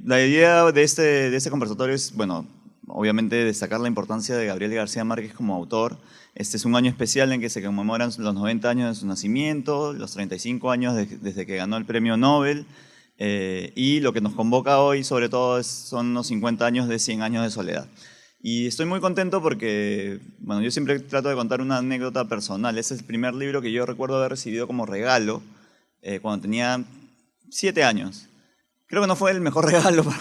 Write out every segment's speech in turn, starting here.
La idea de este conversatorio es, bueno, obviamente destacar la importancia de Gabriel García Márquez como autor. Este es un año especial en que se conmemoran los 90 años de su nacimiento, los 35 años desde que ganó el premio Nobel, y lo que nos convoca hoy sobre todo son los 50 años de 100 años de soledad. Y estoy muy contento porque, bueno, yo siempre trato de contar una anécdota personal. Ese es el primer libro que yo recuerdo haber recibido como regalo cuando tenía 7 años. Creo que no fue el mejor regalo para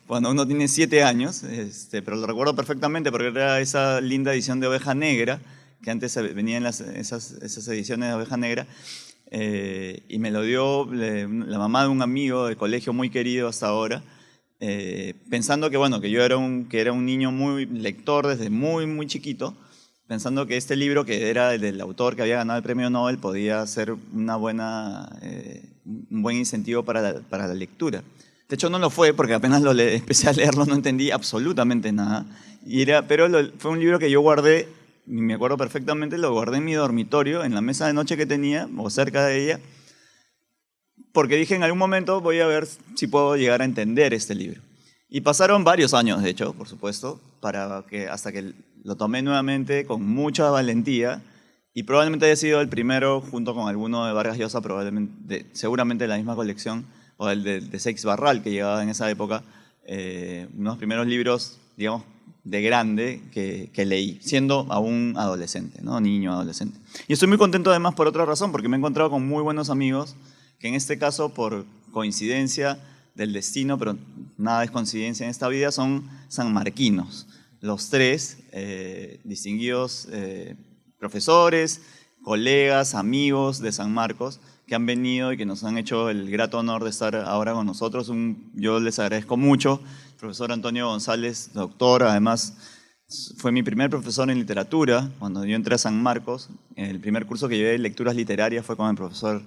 cuando uno tiene 7 años, pero lo recuerdo perfectamente porque era esa linda edición de Oveja Negra, que antes venían esas ediciones de Oveja Negra, y me lo dio la mamá de un amigo de colegio muy querido hasta ahora, pensando que, bueno, que yo era un niño muy lector desde muy, muy chiquito, pensando que este libro, que era el del autor que había ganado el premio Nobel, podía ser un buen incentivo para la lectura. De hecho, no lo fue, porque apenas empecé a leerlo no entendí absolutamente nada. Pero fue un libro que yo guardé, me acuerdo perfectamente, lo guardé en mi dormitorio, en la mesa de noche que tenía, o cerca de ella, porque dije en algún momento voy a ver si puedo llegar a entender este libro. Y pasaron varios años, de hecho, por supuesto, hasta que lo tomé nuevamente con mucha valentía, y probablemente haya sido el primero, junto con alguno de Vargas Llosa, seguramente de la misma colección, o el de Seix Barral, que llegaba en esa época, unos primeros libros, digamos, de grande que leí, siendo aún adolescente, ¿no? Niño, adolescente. Y estoy muy contento además por otra razón, porque me he encontrado con muy buenos amigos, que en este caso, por coincidencia del destino, pero nada es coincidencia en esta vida, son sanmarquinos. Los tres distinguidos profesores, colegas, amigos de San Marcos, que han venido y que nos han hecho el grato honor de estar ahora con nosotros. Yo les agradezco mucho. El profesor Antonio González, doctor, además fue mi primer profesor en literatura cuando yo entré a San Marcos. El primer curso que llevé de lecturas literarias fue con el profesor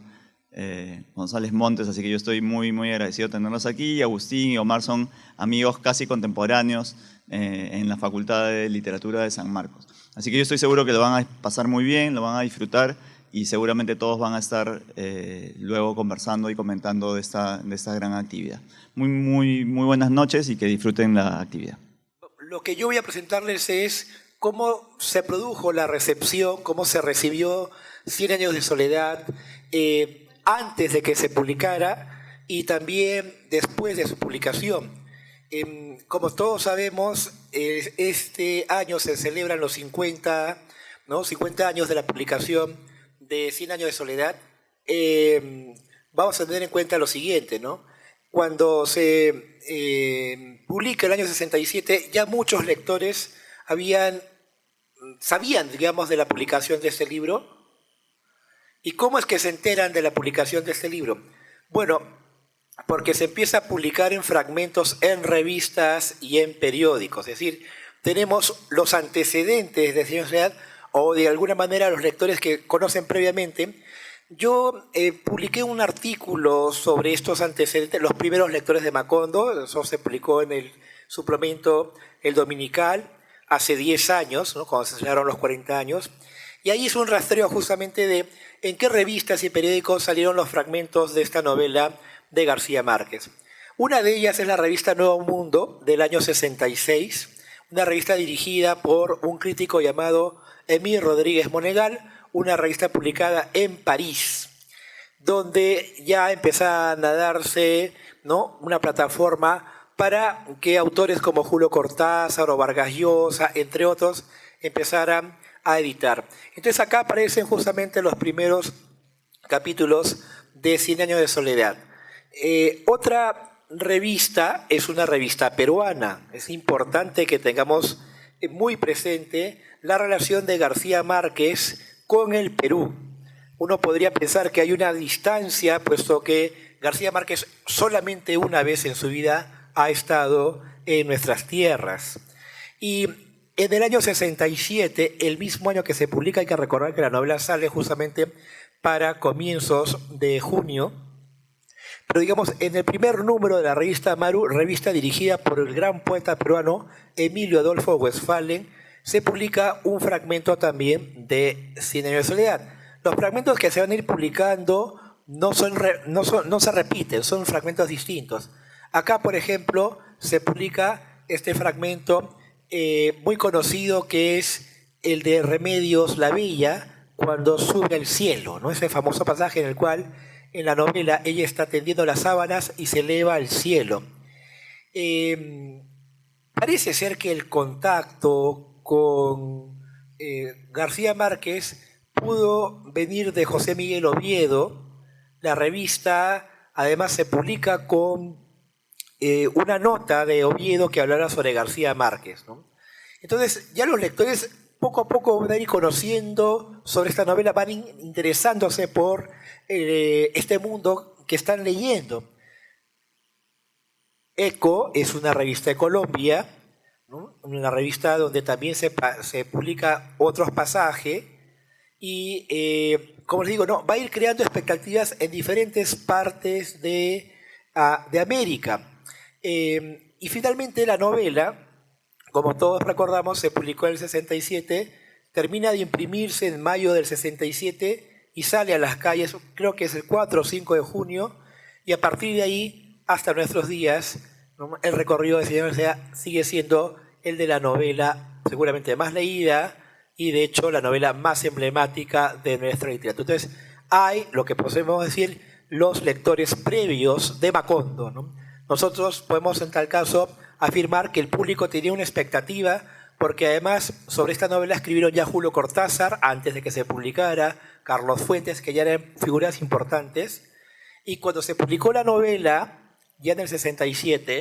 González Montes, así que yo estoy muy, muy agradecido de tenerlos aquí. Y Agustín y Omar son amigos casi contemporáneos en la Facultad de Literatura de San Marcos. Así que yo estoy seguro que lo van a pasar muy bien, lo van a disfrutar y seguramente todos van a estar luego conversando y comentando de esta gran actividad. Muy, muy, muy buenas noches y que disfruten la actividad. Lo que yo voy a presentarles es cómo se produjo la recepción, cómo se recibió 100 años de soledad antes de que se publicara y también después de su publicación. Como todos sabemos, este año se celebran los 50 años de la publicación de 100 años de soledad. Vamos a tener en cuenta lo siguiente, ¿no? Cuando se publica el año 67, ya muchos lectores sabían, digamos, de la publicación de este libro. ¿Y cómo es que se enteran de la publicación de este libro? Bueno, porque se empieza a publicar en fragmentos en revistas y en periódicos. Es decir, tenemos los antecedentes de 100 años de soledad, o de alguna manera los lectores que conocen previamente. Yo publiqué un artículo sobre estos antecedentes, los primeros lectores de Macondo. Eso se publicó en el suplemento El Dominical hace 10 años, ¿no? Cuando se celebraron los 40 años. Y ahí es un rastreo justamente de en qué revistas y periódicos salieron los fragmentos de esta novela de García Márquez. Una de ellas es la revista Nuevo Mundo del año 66, una revista dirigida por un crítico llamado Emil Rodríguez Monegal, una revista publicada en París, donde ya empezaban a darse, ¿no?, una plataforma para que autores como Julio Cortázar o Vargas Llosa, entre otros, empezaran a editar. Entonces acá aparecen justamente los primeros capítulos de 100 años de soledad. Otra revista es una revista peruana. Es importante que tengamos muy presente la relación de García Márquez con el Perú. Uno podría pensar que hay una distancia, puesto que García Márquez solamente una vez en su vida ha estado en nuestras tierras. Y en el año 67, el mismo año que se publica, hay que recordar que la novela sale justamente para comienzos de junio, pero digamos, en el primer número de la revista Maru, revista dirigida por el gran poeta peruano Emilio Adolfo Westphalen, se publica un fragmento también de 100 años de soledad. Los fragmentos que se van a ir publicando no se repiten, son fragmentos distintos. Acá, por ejemplo, se publica este fragmento muy conocido que es el de Remedios la Bella, cuando sube al cielo, ¿no? Ese famoso pasaje en el cual en la novela ella está tendiendo las sábanas y se eleva al cielo. Parece ser que el contacto con García Márquez pudo venir de José Miguel Oviedo. La revista además se publica con una nota de Oviedo que hablara sobre García Márquez, ¿no? Entonces ya los lectores poco a poco van a ir conociendo sobre esta novela, van interesándose por este mundo que están leyendo. Eco es una revista de Colombia, ¿no? Una revista donde también se publica otros pasajes y, como les digo, ¿no? Va a ir creando expectativas en diferentes partes de América. Y finalmente la novela, como todos recordamos, se publicó en el 67, termina de imprimirse en mayo del 67 y sale a las calles, creo que es el 4 o 5 de junio, y a partir de ahí hasta nuestros días, ¿no? El recorrido de Señor Sea sigue siendo el de la novela seguramente más leída y de hecho la novela más emblemática de nuestra literatura. Entonces hay, lo que podemos decir, los lectores previos de Macondo, ¿no? Nosotros podemos en tal caso afirmar que el público tenía una expectativa porque además sobre esta novela escribieron ya Julio Cortázar antes de que se publicara, Carlos Fuentes, que ya eran figuras importantes, y cuando se publicó la novela, ya en el 67,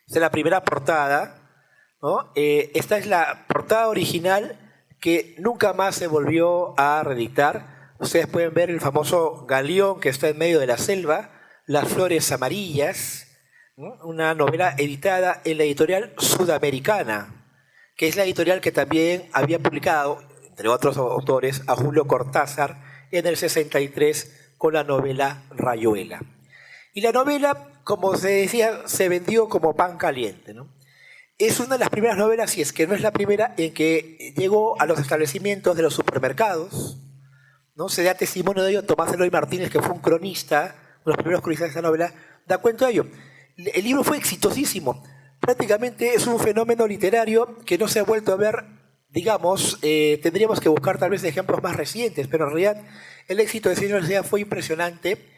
esta es la primera portada, ¿no? Esta es la portada original que nunca más se volvió a reeditar. Ustedes pueden ver el famoso galeón que está en medio de la selva, Las flores amarillas, ¿no? Una novela editada en la editorial Sudamericana, que es la editorial que también había publicado, entre otros autores, a Julio Cortázar en el 63 con la novela Rayuela. Y la novela, como se decía, se vendió como pan caliente, ¿no? Es una de las primeras novelas, si es que no es la primera, en que llegó a los establecimientos de los supermercados, ¿no? Se da testimonio de ello Tomás Eloy Martínez, que fue un cronista, uno de los primeros cronistas de esta novela, da cuenta de ello. El libro fue exitosísimo. Prácticamente es un fenómeno literario que no se ha vuelto a ver, digamos, tendríamos que buscar tal vez ejemplos más recientes, pero en realidad el éxito de Señor Sea fue impresionante.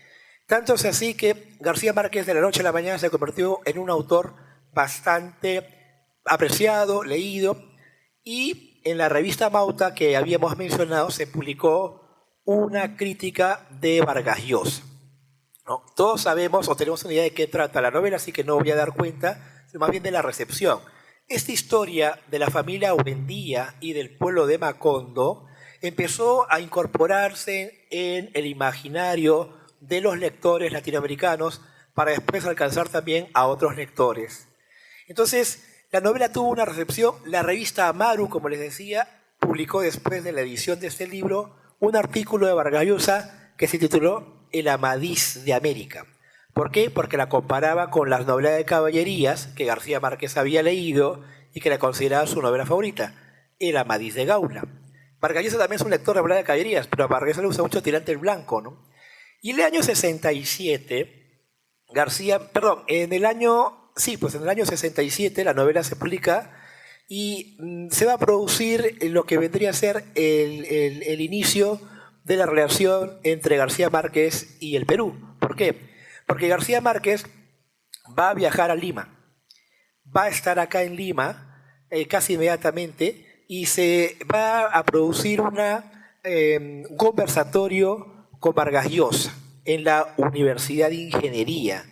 Tanto es así que García Márquez de la noche a la mañana se convirtió en un autor bastante apreciado, leído, y en la revista Mauta que habíamos mencionado se publicó una crítica de Vargas Llosa, ¿no? Todos sabemos o tenemos una idea de qué trata la novela, así que no voy a dar cuenta, sino más bien de la recepción. Esta historia de la familia Buendía y del pueblo de Macondo empezó a incorporarse en el imaginario de los lectores latinoamericanos para después alcanzar también a otros lectores. Entonces, la novela tuvo una recepción. La revista Amaru, como les decía, publicó después de la edición de este libro un artículo de Vargas Llosa que se tituló El Amadís de América. ¿Por qué? Porque la comparaba con las novelas de caballerías que García Márquez había leído y que la consideraba su novela favorita, El Amadís de Gaula. Vargas Llosa también es un lector de novelas de caballerías, pero a Vargas Llosa le gusta mucho Tirante el Blanco, ¿no? Y en el año 67, en el año 67 la novela se publica y se va a producir lo que vendría a ser el inicio de la relación entre García Márquez y el Perú. ¿Por qué? Porque García Márquez va a viajar a Lima, va a estar acá en Lima casi inmediatamente y se va a producir un conversatorio con Vargas Llosa en la Universidad de Ingeniería.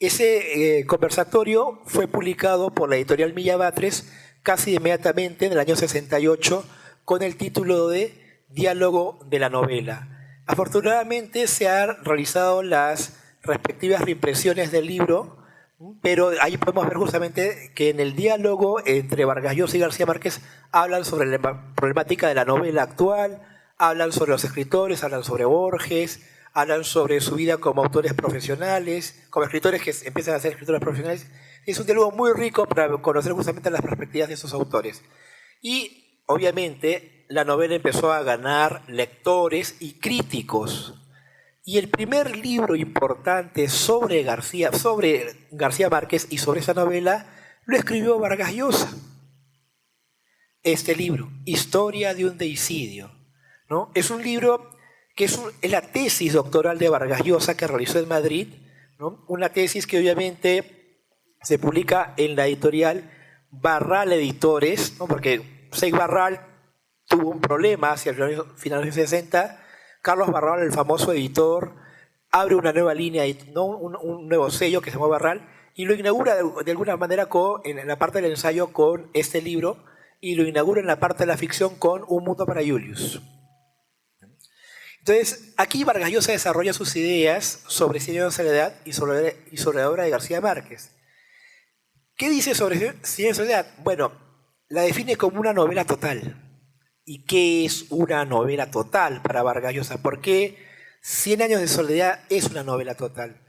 Ese conversatorio fue publicado por la editorial Millabatres casi inmediatamente en el año 68 con el título de Diálogo de la novela. Afortunadamente se han realizado las respectivas reimpresiones del libro, pero ahí podemos ver justamente que en el diálogo entre Vargas Llosa y García Márquez hablan sobre la problemática de la novela actual, hablan sobre los escritores, hablan sobre Borges, hablan sobre su vida como autores profesionales, como escritores que empiezan a ser escritores profesionales. Es un diálogo muy rico para conocer justamente las perspectivas de esos autores. Y, obviamente, la novela empezó a ganar lectores y críticos. Y el primer libro importante sobre García Márquez y sobre esa novela lo escribió Vargas Llosa. Este libro, Historia de un deicidio, ¿no? Es un libro que es la tesis doctoral de Vargas Llosa que realizó en Madrid, ¿no? Una tesis que obviamente se publica en la editorial Barral Editores, ¿no? Porque Seix Barral tuvo un problema hacia el final de los 60. Carlos Barral, el famoso editor, abre una nueva línea, ¿no? un nuevo sello que se llama Barral, y lo inaugura de alguna manera en la parte del ensayo con este libro, y lo inaugura en la parte de la ficción con Un mundo para Julius. Entonces, aquí Vargas Llosa desarrolla sus ideas sobre Cien años de soledad y sobre la obra de García Márquez. ¿Qué dice sobre Cien años de soledad? Bueno, la define como una novela total. ¿Y qué es una novela total para Vargas Llosa? ¿Por qué 100 años de soledad es una novela total?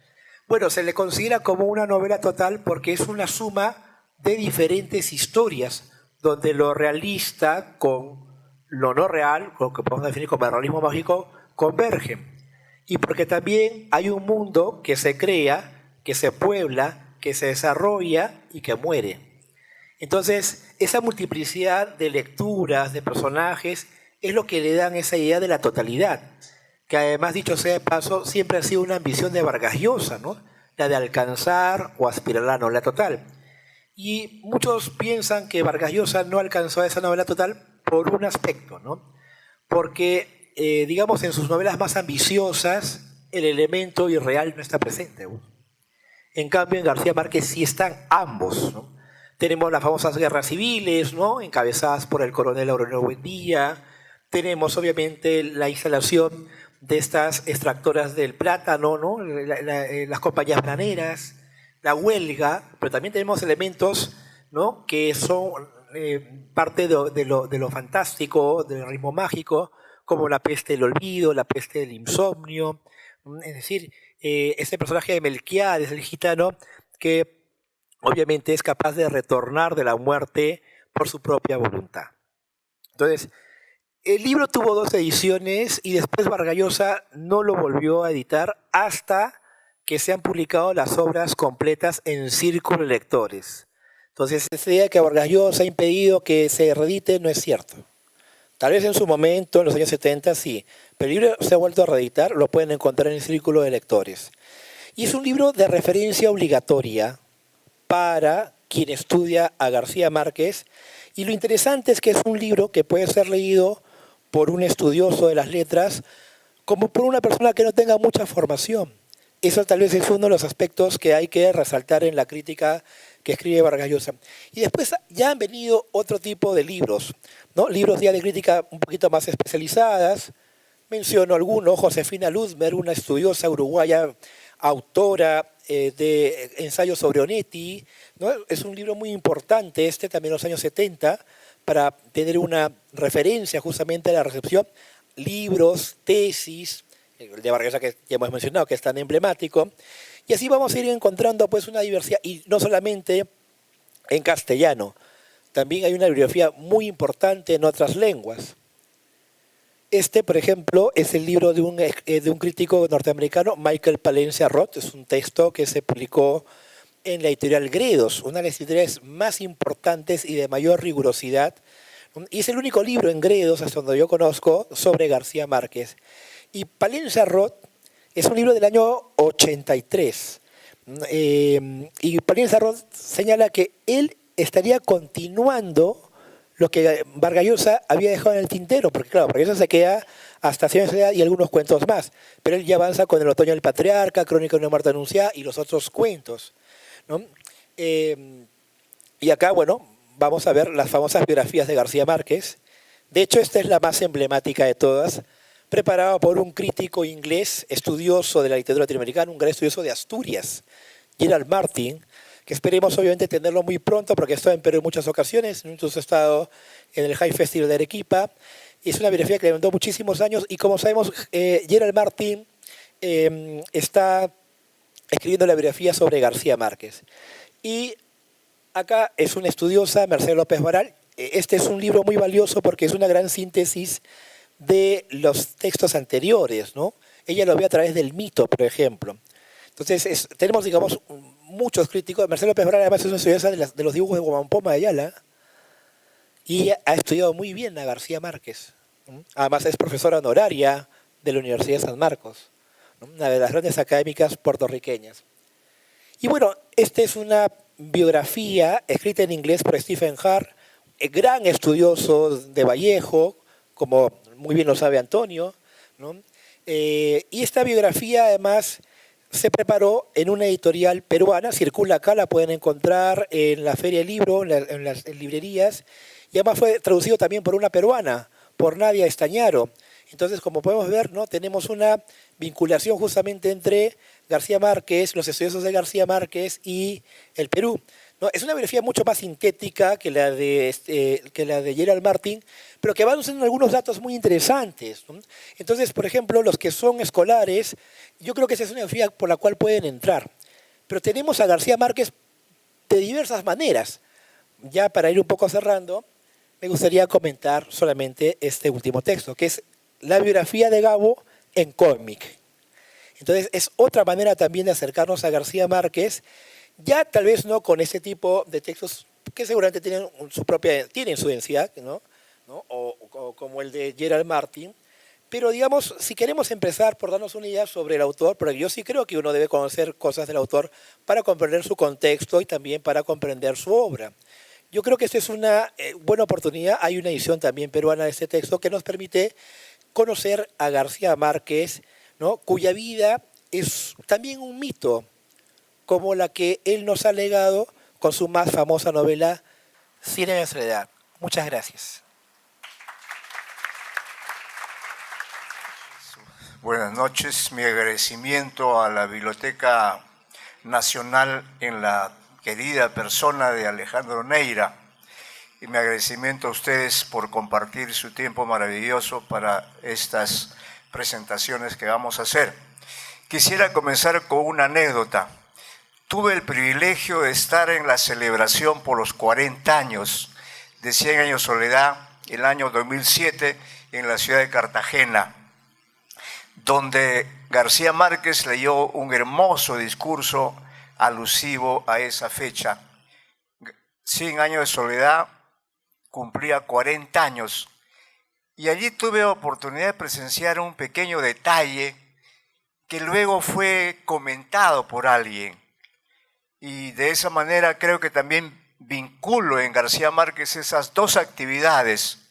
Bueno, se le considera como una novela total porque es una suma de diferentes historias, donde lo realista con lo no real, lo que podemos definir como el realismo mágico, convergen. Y porque también hay un mundo que se crea, que se puebla, que se desarrolla y que muere. Entonces, esa multiplicidad de lecturas, de personajes, es lo que le dan esa idea de la totalidad, que además, dicho sea de paso, siempre ha sido una ambición de Vargas Llosa, ¿no? La de alcanzar o aspirar a la novela total. Y muchos piensan que Vargas Llosa no alcanzó esa novela total por un aspecto, ¿no? Porque, digamos, en sus novelas más ambiciosas, el elemento irreal no está presente. En cambio, en García Márquez sí están ambos, ¿no? Tenemos las famosas guerras civiles, ¿no? Encabezadas por el coronel Aurelio Buendía. Tenemos, obviamente, la instalación de estas extractoras del plátano, ¿no? Las compañías graneras, la huelga, pero también tenemos elementos, ¿no? Que son parte de lo fantástico, del ritmo mágico, como la peste del olvido, la peste del insomnio. Es decir, ese personaje de Melquiades, el gitano, que obviamente es capaz de retornar de la muerte por su propia voluntad. Entonces, el libro tuvo 2 ediciones y después Vargas Llosa no lo volvió a editar hasta que se han publicado las obras completas en Círculo de Lectores. Entonces, esa idea de que Vargas Llosa ha impedido que se reedite no es cierto. Tal vez en su momento, en los años 70, sí, pero el libro se ha vuelto a reeditar, lo pueden encontrar en el Círculo de Lectores. Y es un libro de referencia obligatoria para quien estudia a García Márquez, y lo interesante es que es un libro que puede ser leído por un estudioso de las letras como por una persona que no tenga mucha formación. Eso tal vez es uno de los aspectos que hay que resaltar en la crítica que escribe Vargas Llosa. Y después ya han venido otro tipo de libros, ¿no? Libros ya de crítica un poquito más especializadas. Menciono algunos: Josefina Ludmer, una estudiosa uruguaya, autora de ensayos sobre Onetti, ¿no? Es un libro muy importante, también en los años 70, para tener una referencia justamente a la recepción. Libros, tesis, el de Vargas Llosa que ya hemos mencionado, que es tan emblemático. Y así vamos a ir encontrando pues una diversidad, y no solamente en castellano, también hay una bibliografía muy importante en otras lenguas. Por ejemplo, es el libro de un crítico norteamericano, Michael Palencia Roth. Es un texto que se publicó en la editorial Gredos, una de las editoriales más importantes y de mayor rigurosidad. Y es el único libro en Gredos, hasta donde yo conozco, sobre García Márquez. Y Palencia Roth es un libro del año 83. Y Palencia Roth señala que él estaría continuando lo que Vargas Llosa había dejado en el tintero, porque claro, Vargas Llosa se queda hasta Cien años de soledad y algunos cuentos más, pero él ya avanza con El otoño del patriarca, Crónica de una muerte anunciada y los otros cuentos, ¿no? Y acá, bueno, vamos a ver las famosas biografías de García Márquez. De hecho, esta es la más emblemática de todas, preparada por un crítico inglés estudioso de la literatura latinoamericana, un gran estudioso de Asturias, Gerald Martin, que esperemos obviamente tenerlo muy pronto, porque ha estado en Perú en muchas ocasiones, incluso ha estado en el High Festival de Arequipa. Es una biografía que le mandó muchísimos años, y como sabemos, Gerald Martin está escribiendo la biografía sobre García Márquez. Y acá es una estudiosa, Mercedes López Varal. Este es un libro muy valioso porque es una gran síntesis de los textos anteriores, ¿no? ella lo ve a través del mito, por ejemplo. Entonces, tenemos, digamos, muchos críticos. Marcelo López Brana, además, es una estudiosa de los dibujos de Guamampoma de Ayala, y ha estudiado muy bien a García Márquez. Además, es profesora honoraria de la Universidad de San Marcos, una de las grandes académicas puertorriqueñas. Y bueno, esta es una biografía escrita en inglés por Stephen Hart, gran estudioso de Vallejo, como muy bien lo sabe Antonio, ¿no? Y esta biografía, además, se preparó en una editorial peruana, circula acá, la pueden encontrar en la Feria del Libro, en las librerías, y además fue traducido también por una peruana, por Nadia Estañaro. Entonces, como podemos ver, ¿no?, tenemos una vinculación justamente entre García Márquez, los estudiosos de García Márquez y el Perú, ¿no? Es una biografía mucho más sintética que la de Gerald Martin, pero que va usando algunos datos muy interesantes, ¿no? Entonces, por ejemplo, los que son escolares, yo creo que esa es una biografía por la cual pueden entrar. Pero tenemos a García Márquez de diversas maneras. Ya para ir un poco cerrando, me gustaría comentar solamente este último texto, que es la biografía de Gabo en cómic. Entonces, es otra manera también de acercarnos a García Márquez, ya tal vez no con ese tipo de textos que seguramente tienen su densidad, ¿no? O como el de Gerald Martin, pero digamos, si queremos empezar por darnos una idea sobre el autor, porque yo sí creo que uno debe conocer cosas del autor para comprender su contexto y también para comprender su obra. Yo creo que esta es una buena oportunidad. Hay una edición también peruana de este texto que nos permite conocer a García Márquez, ¿no?, cuya vida es también un mito, como la que él nos ha legado con su más famosa novela, Cien años de soledad. Muchas gracias. Buenas noches. Mi agradecimiento a la Biblioteca Nacional en la querida persona de Alejandro Neira, y mi agradecimiento a ustedes por compartir su tiempo maravilloso para estas presentaciones que vamos a hacer. Quisiera comenzar con una anécdota. Tuve el privilegio de estar en la celebración por los 40 años de 100 años de soledad, el año 2007, en la ciudad de Cartagena, donde García Márquez leyó un hermoso discurso alusivo a esa fecha. 100 años de soledad cumplía 40 años, y allí tuve oportunidad de presenciar un pequeño detalle que luego fue comentado por alguien, y de esa manera creo que también vinculo en García Márquez esas dos actividades,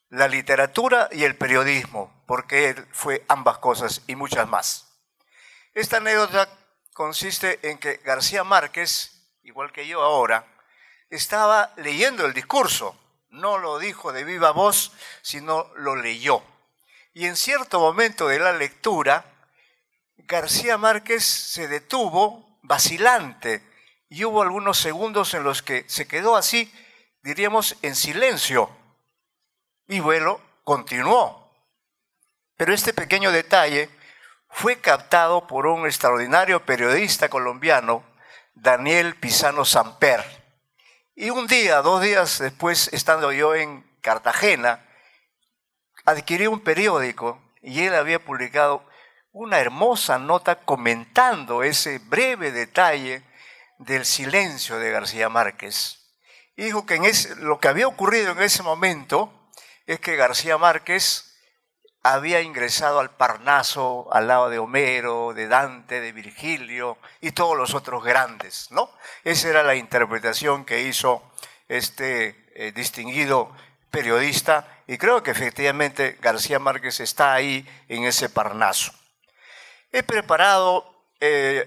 la literatura y el periodismo, porque él fue ambas cosas y muchas más. Esta anécdota consiste en que García Márquez, igual que yo ahora, estaba leyendo el discurso. No lo dijo de viva voz, sino lo leyó. Y en cierto momento de la lectura, García Márquez se detuvo vacilante, y hubo algunos segundos en los que se quedó así, diríamos, en silencio. Y bueno, continuó. Pero este pequeño detalle fue captado por un extraordinario periodista colombiano, Daniel Pisano Samper. Y un día, 2 días después, estando yo en Cartagena, adquirí un periódico y él había publicado una hermosa nota comentando ese breve detalle del silencio de García Márquez. Y dijo que lo que había ocurrido en ese momento es que García Márquez había ingresado al Parnaso al lado de Homero, de Dante, de Virgilio y todos los otros grandes, ¿no? Esa era la interpretación que hizo este distinguido periodista, y creo que efectivamente García Márquez está ahí en ese Parnaso. He preparado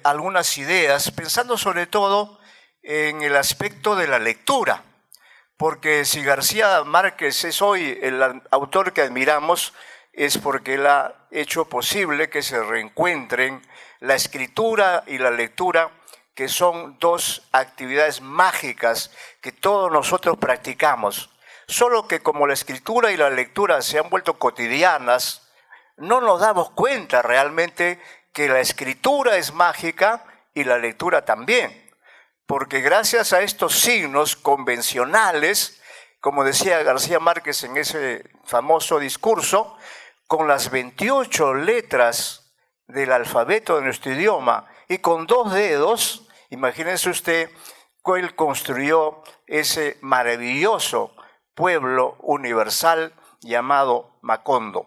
algunas ideas pensando sobre todo en el aspecto de la lectura, porque si García Márquez es hoy el autor que admiramos, es porque él ha hecho posible que se reencuentren la escritura y la lectura, que son dos actividades mágicas que todos nosotros practicamos. Solo que como la escritura y la lectura se han vuelto cotidianas, no nos damos cuenta realmente que la escritura es mágica y la lectura también. Porque gracias a estos signos convencionales, como decía García Márquez en ese famoso discurso, con las 28 letras del alfabeto de nuestro idioma. Y con 2 dedos, imagínense usted, él construyó ese maravilloso pueblo universal llamado Macondo.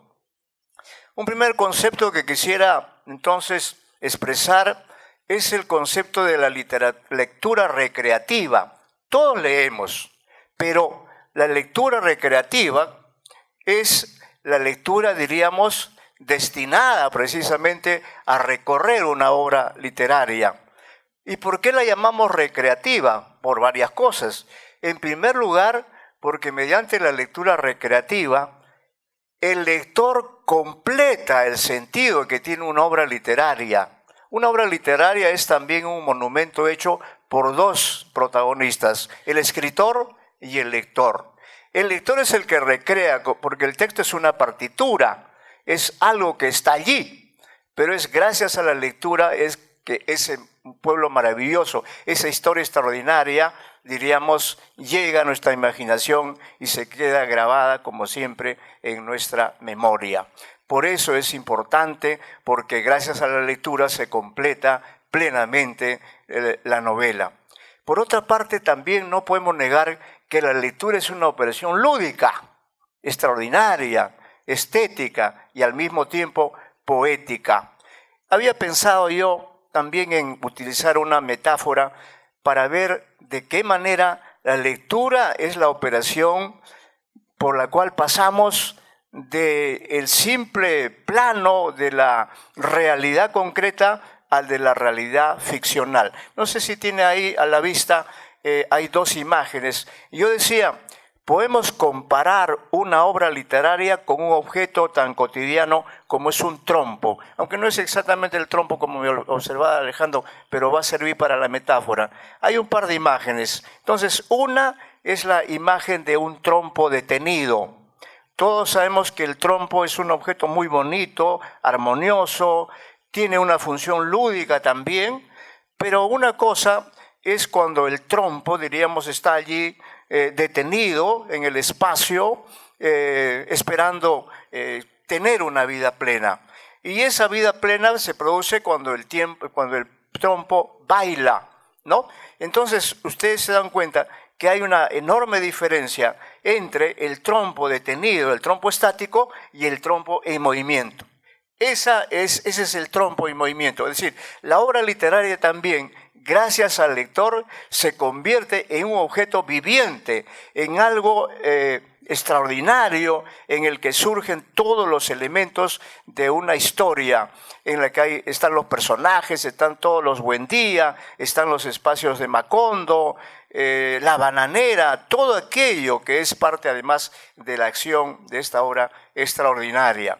Un primer concepto que quisiera entonces expresar es el concepto de la lectura recreativa. Todos leemos, pero la lectura recreativa es la lectura, diríamos, destinada precisamente a recorrer una obra literaria. ¿Y por qué la llamamos recreativa? Por varias cosas. En primer lugar, porque mediante la lectura recreativa, el lector completa el sentido que tiene una obra literaria. Una obra literaria es también un monumento hecho por 2 protagonistas, el escritor y el lector. El lector es el que recrea, porque el texto es una partitura, es algo que está allí, pero es gracias a la lectura es que ese pueblo maravilloso, esa historia extraordinaria, diríamos, llega a nuestra imaginación y se queda grabada, como siempre, en nuestra memoria. Por eso es importante, porque gracias a la lectura se completa plenamente la novela. Por otra parte, también no podemos negar que la lectura es una operación lúdica, extraordinaria, estética y al mismo tiempo poética. Había pensado yo también en utilizar una metáfora para ver de qué manera la lectura es la operación por la cual pasamos del simple plano de la realidad concreta al de la realidad ficcional. No sé si tiene ahí a la vista, hay 2 imágenes. Yo decía, podemos comparar una obra literaria con un objeto tan cotidiano como es un trompo, aunque no es exactamente el trompo como me observaba Alejandro, pero va a servir para la metáfora. Hay un par de imágenes. Entonces, una es la imagen de un trompo detenido. Todos sabemos que el trompo es un objeto muy bonito, armonioso, tiene una función lúdica también, pero una cosa es cuando el trompo, diríamos, está allí detenido en el espacio, esperando tener una vida plena. Y esa vida plena se produce cuando el trompo baila, ¿no? Entonces, ustedes se dan cuenta que hay una enorme diferencia entre el trompo detenido, el trompo estático y el trompo en movimiento. Ese es el trompo en movimiento. Es decir, la obra literaria también, gracias al lector, se convierte en un objeto viviente, en algo extraordinario, en el que surgen todos los elementos de una historia, en la que están los personajes, están todos los Buendía, están los espacios de Macondo, la bananera, todo aquello que es parte además de la acción de esta obra extraordinaria.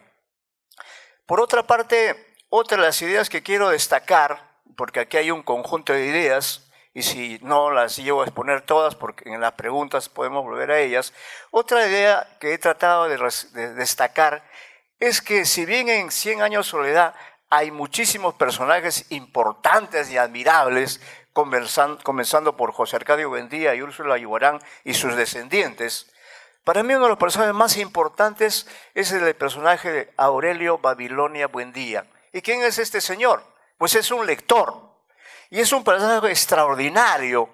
Por otra parte, otra de las ideas que quiero destacar, porque aquí hay un conjunto de ideas, y si no las llevo a exponer todas, porque en las preguntas podemos volver a ellas, otra idea que he tratado de destacar es que si bien en 100 años de soledad hay muchísimos personajes importantes y admirables, comenzando por José Arcadio Buendía y Úrsula Guimarán y sus descendientes, para mí uno de los personajes más importantes es el personaje de Aurelio Babilonia Buendía. ¿Y quién es este señor? Pues es un lector. Y es un personaje extraordinario,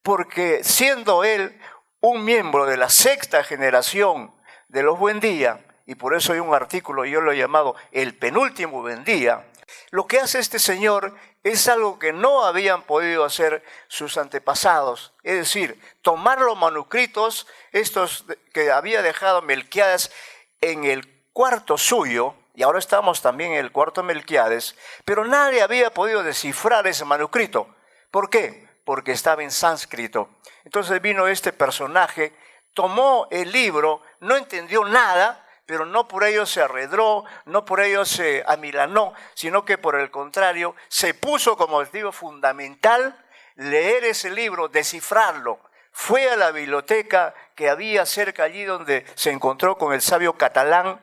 porque siendo él un miembro de la 6ª generación de los Buendía, y por eso hay un artículo, yo lo he llamado el penúltimo Buendía, lo que hace este señor es algo que no habían podido hacer sus antepasados, es decir, tomar los manuscritos, estos que había dejado Melquiades en el cuarto suyo, y ahora estamos también en el cuarto Melquiades, pero nadie había podido descifrar ese manuscrito. ¿Por qué? Porque estaba en sánscrito. Entonces vino este personaje, tomó el libro, no entendió nada, pero no por ello se arredró, no por ello se amilanó, sino que por el contrario se puso como objetivo fundamental leer ese libro, descifrarlo. Fue a la biblioteca que había cerca allí donde se encontró con el sabio catalán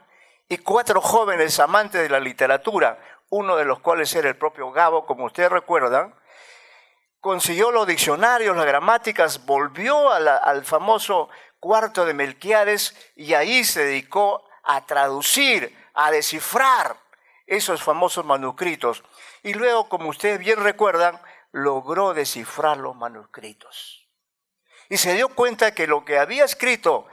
y 4 jóvenes amantes de la literatura, uno de los cuales era el propio Gabo, como ustedes recuerdan. Consiguió los diccionarios, las gramáticas, volvió al famoso cuarto de Melquiades y ahí se dedicó a traducir, a descifrar esos famosos manuscritos. Y luego, como ustedes bien recuerdan, logró descifrar los manuscritos. Y se dio cuenta que lo que había escrito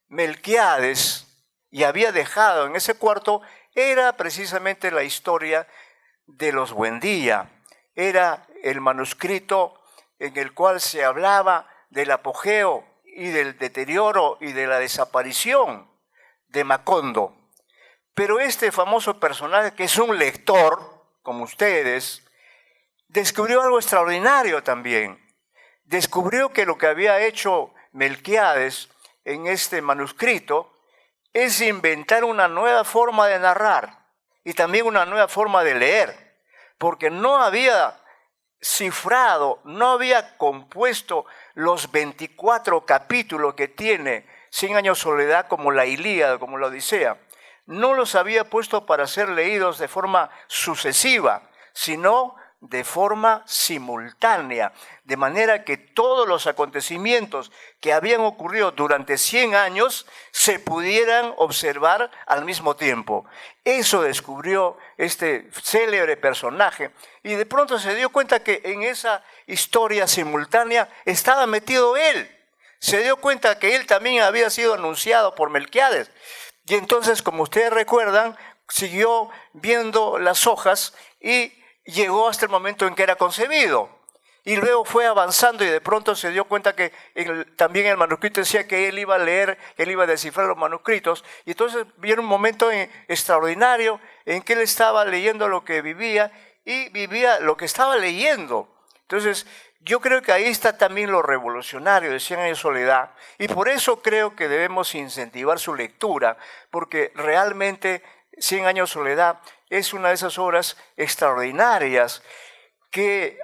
Melquíades y había dejado en ese cuarto era precisamente la historia de los Buendía. Era el manuscrito en el cual se hablaba del apogeo y del deterioro y de la desaparición de Macondo. Pero este famoso personaje, que es un lector, como ustedes, descubrió algo extraordinario también. Descubrió que lo que había hecho Melquíades en este manuscrito es inventar una nueva forma de narrar y también una nueva forma de leer, porque no había cifrado, no había compuesto los 24 capítulos que tiene 100 años de soledad, como la Ilíada, como la Odisea. No los había puesto para ser leídos de forma sucesiva, sino de forma simultánea, de manera que todos los acontecimientos que habían ocurrido durante 100 años se pudieran observar al mismo tiempo. Eso descubrió este célebre personaje y de pronto se dio cuenta que en esa historia simultánea estaba metido él. Se dio cuenta que él también había sido anunciado por Melquíades. Y entonces, como ustedes recuerdan, siguió viendo las hojas y llegó hasta el momento en que era concebido. Y luego fue avanzando y de pronto se dio cuenta que también el manuscrito decía que él iba a leer, que él iba a descifrar los manuscritos. Y entonces vino un momento extraordinario en que él estaba leyendo lo que vivía y vivía lo que estaba leyendo. Entonces, yo creo que ahí está también lo revolucionario de 100 años de soledad. Y por eso creo que debemos incentivar su lectura, porque realmente 100 años de soledad es una de esas obras extraordinarias que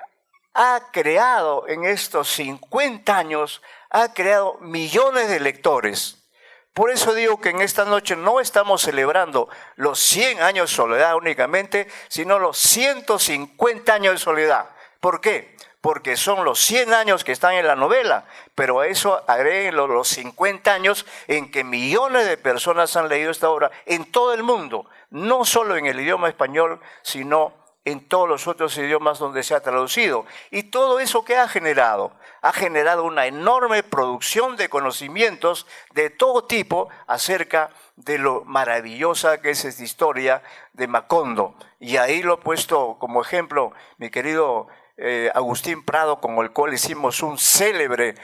ha creado en estos 50 años, ha creado millones de lectores. Por eso digo que en esta noche no estamos celebrando los 100 años de soledad únicamente, sino los 150 años de soledad. ¿Por qué? Porque son los 100 años que están en la novela, pero a eso agréguenlo los 50 años en que millones de personas han leído esta obra en todo el mundo, no solo en el idioma español, sino en todos los otros idiomas donde se ha traducido. Y todo eso que ha generado una enorme producción de conocimientos de todo tipo acerca de lo maravillosa que es esta historia de Macondo. Y ahí lo he puesto como ejemplo mi querido Agustín Prado, con el cual hicimos un célebre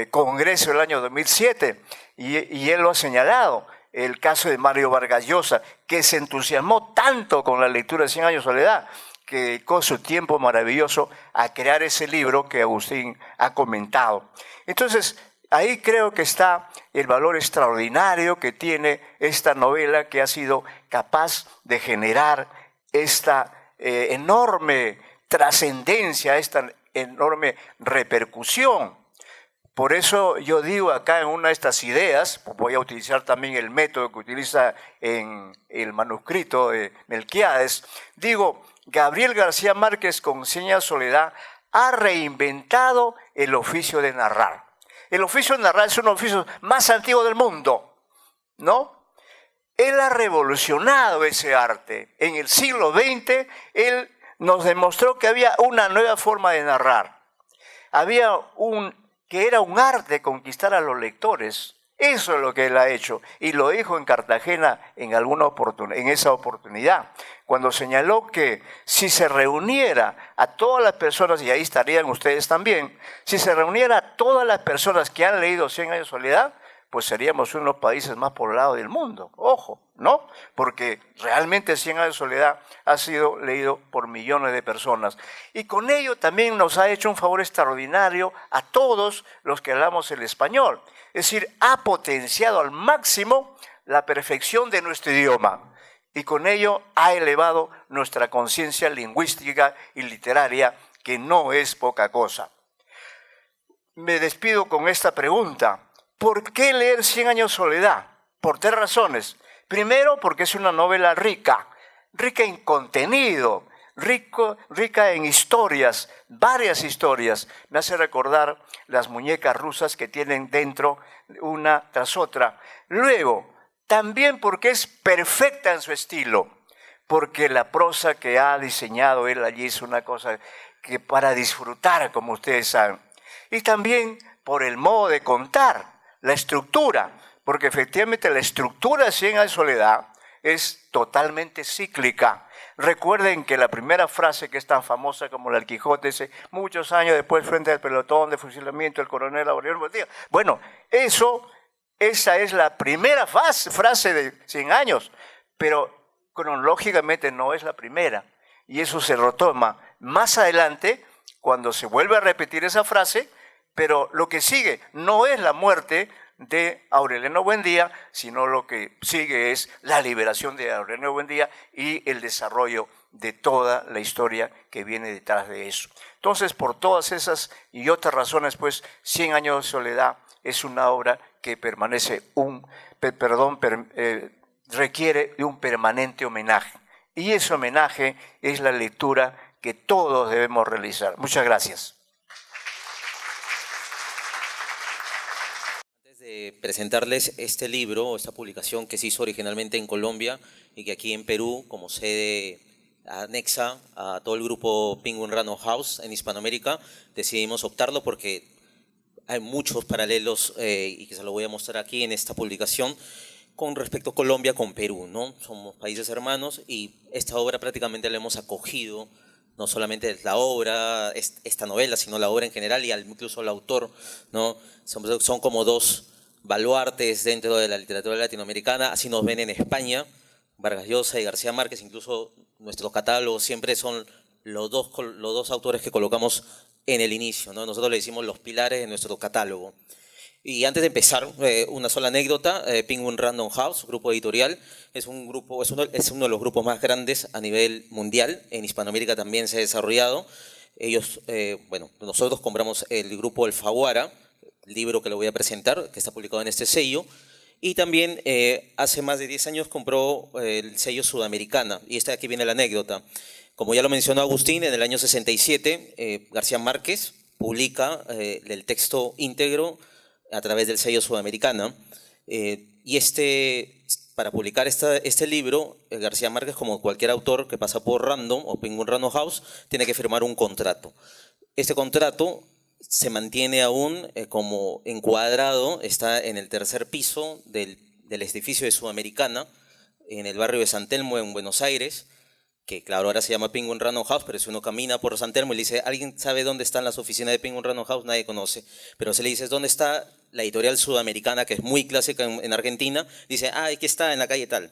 congreso el año 2007, y él lo ha señalado. El caso de Mario Vargas Llosa, que se entusiasmó tanto con la lectura de 100 años de soledad, que dedicó su tiempo maravilloso a crear ese libro que Agustín ha comentado. Entonces, ahí creo que está el valor extraordinario que tiene esta novela, que ha sido capaz de generar esta enorme trascendencia, esta enorme repercusión. Por eso yo digo acá en una de estas ideas, voy a utilizar también el método que utiliza en el manuscrito de Melquíades, digo, Gabriel García Márquez con 100 años de soledad ha reinventado el oficio de narrar. El oficio de narrar es uno de los oficios más antiguos del mundo, ¿no? Él ha revolucionado ese arte. En el siglo XX, él nos demostró que había una nueva forma de narrar. Que era un arte conquistar a los lectores. Eso es lo que él ha hecho. Y lo dijo en Cartagena en esa oportunidad, cuando señaló que si se reuniera a todas las personas, y ahí estarían ustedes también, si se reuniera a todas las personas que han leído 100 años de soledad, pues seríamos uno de los países más poblados del mundo. Ojo, ¿no? Porque realmente 100 años de soledad ha sido leído por millones de personas. Y con ello también nos ha hecho un favor extraordinario a todos los que hablamos el español. Es decir, ha potenciado al máximo la perfección de nuestro idioma. Y con ello ha elevado nuestra conciencia lingüística y literaria, que no es poca cosa. Me despido con esta pregunta. ¿Por qué leer 100 años de soledad? Por 3 razones. Primero, porque es una novela rica en contenido, rica en historias, varias historias. Me hace recordar las muñecas rusas que tienen dentro una tras otra. Luego, también porque es perfecta en su estilo, porque la prosa que ha diseñado él allí es una cosa que para disfrutar, como ustedes saben. Y también por el modo de contar, la estructura, porque efectivamente la estructura de 100 años de soledad es totalmente cíclica. Recuerden que la primera frase, que es tan famosa como la del Quijote, dice: muchos años después, frente al pelotón de fusilamiento, el coronel Aureliano Buendía. Bueno, esa es la primera frase de 100 años, pero cronológicamente no es la primera. Y eso se retoma más adelante, cuando se vuelve a repetir esa frase, pero lo que sigue no es la muerte de Aureliano Buendía, sino lo que sigue es la liberación de Aureliano Buendía y el desarrollo de toda la historia que viene detrás de eso. Entonces, por todas esas y otras razones, pues, 100 años de soledad es una obra que permanece requiere de un permanente homenaje. Y ese homenaje es la lectura que todos debemos realizar. Muchas gracias. De presentarles este libro, esta publicación que se hizo originalmente en Colombia y que aquí en Perú, como sede anexa a todo el grupo Penguin Random House en Hispanoamérica, decidimos optarlo porque hay muchos paralelos y que se lo voy a mostrar aquí en esta publicación con respecto a Colombia con Perú, ¿no? Somos países hermanos y esta obra prácticamente la hemos acogido, no solamente la obra, esta novela, sino la obra en general y incluso el autor, ¿no? Son como dos baluartes dentro de la literatura latinoamericana, así nos ven en España, Vargas Llosa y García Márquez, incluso nuestros catálogos siempre son los dos autores que colocamos en el inicio, ¿no? Nosotros le decimos los pilares de nuestro catálogo. Y antes de empezar, una sola anécdota, Penguin Random House, grupo editorial, es uno de los grupos más grandes a nivel mundial, en Hispanoamérica también se ha desarrollado. Nosotros compramos el grupo Alfaguara, el libro que lo voy a presentar, que está publicado en este sello, y también hace más de 10 años compró el sello Sudamericana, y aquí viene la anécdota. Como ya lo mencionó Agustín, en el año 67, García Márquez publica el texto íntegro a través del sello Sudamericana, para publicar este libro, García Márquez, como cualquier autor que pasa por Random o Penguin Random House, tiene que firmar un contrato. Este contrato se mantiene aún como encuadrado, está en el tercer piso del edificio de Sudamericana, en el barrio de San Telmo, en Buenos Aires, que claro, ahora se llama Penguin Random House, pero si uno camina por San Telmo y le dice, ¿alguien sabe dónde están las oficinas de Penguin Random House? Nadie conoce. Pero si le dices, ¿dónde está la editorial Sudamericana, que es muy clásica en Argentina? Dice, aquí está, en la calle tal.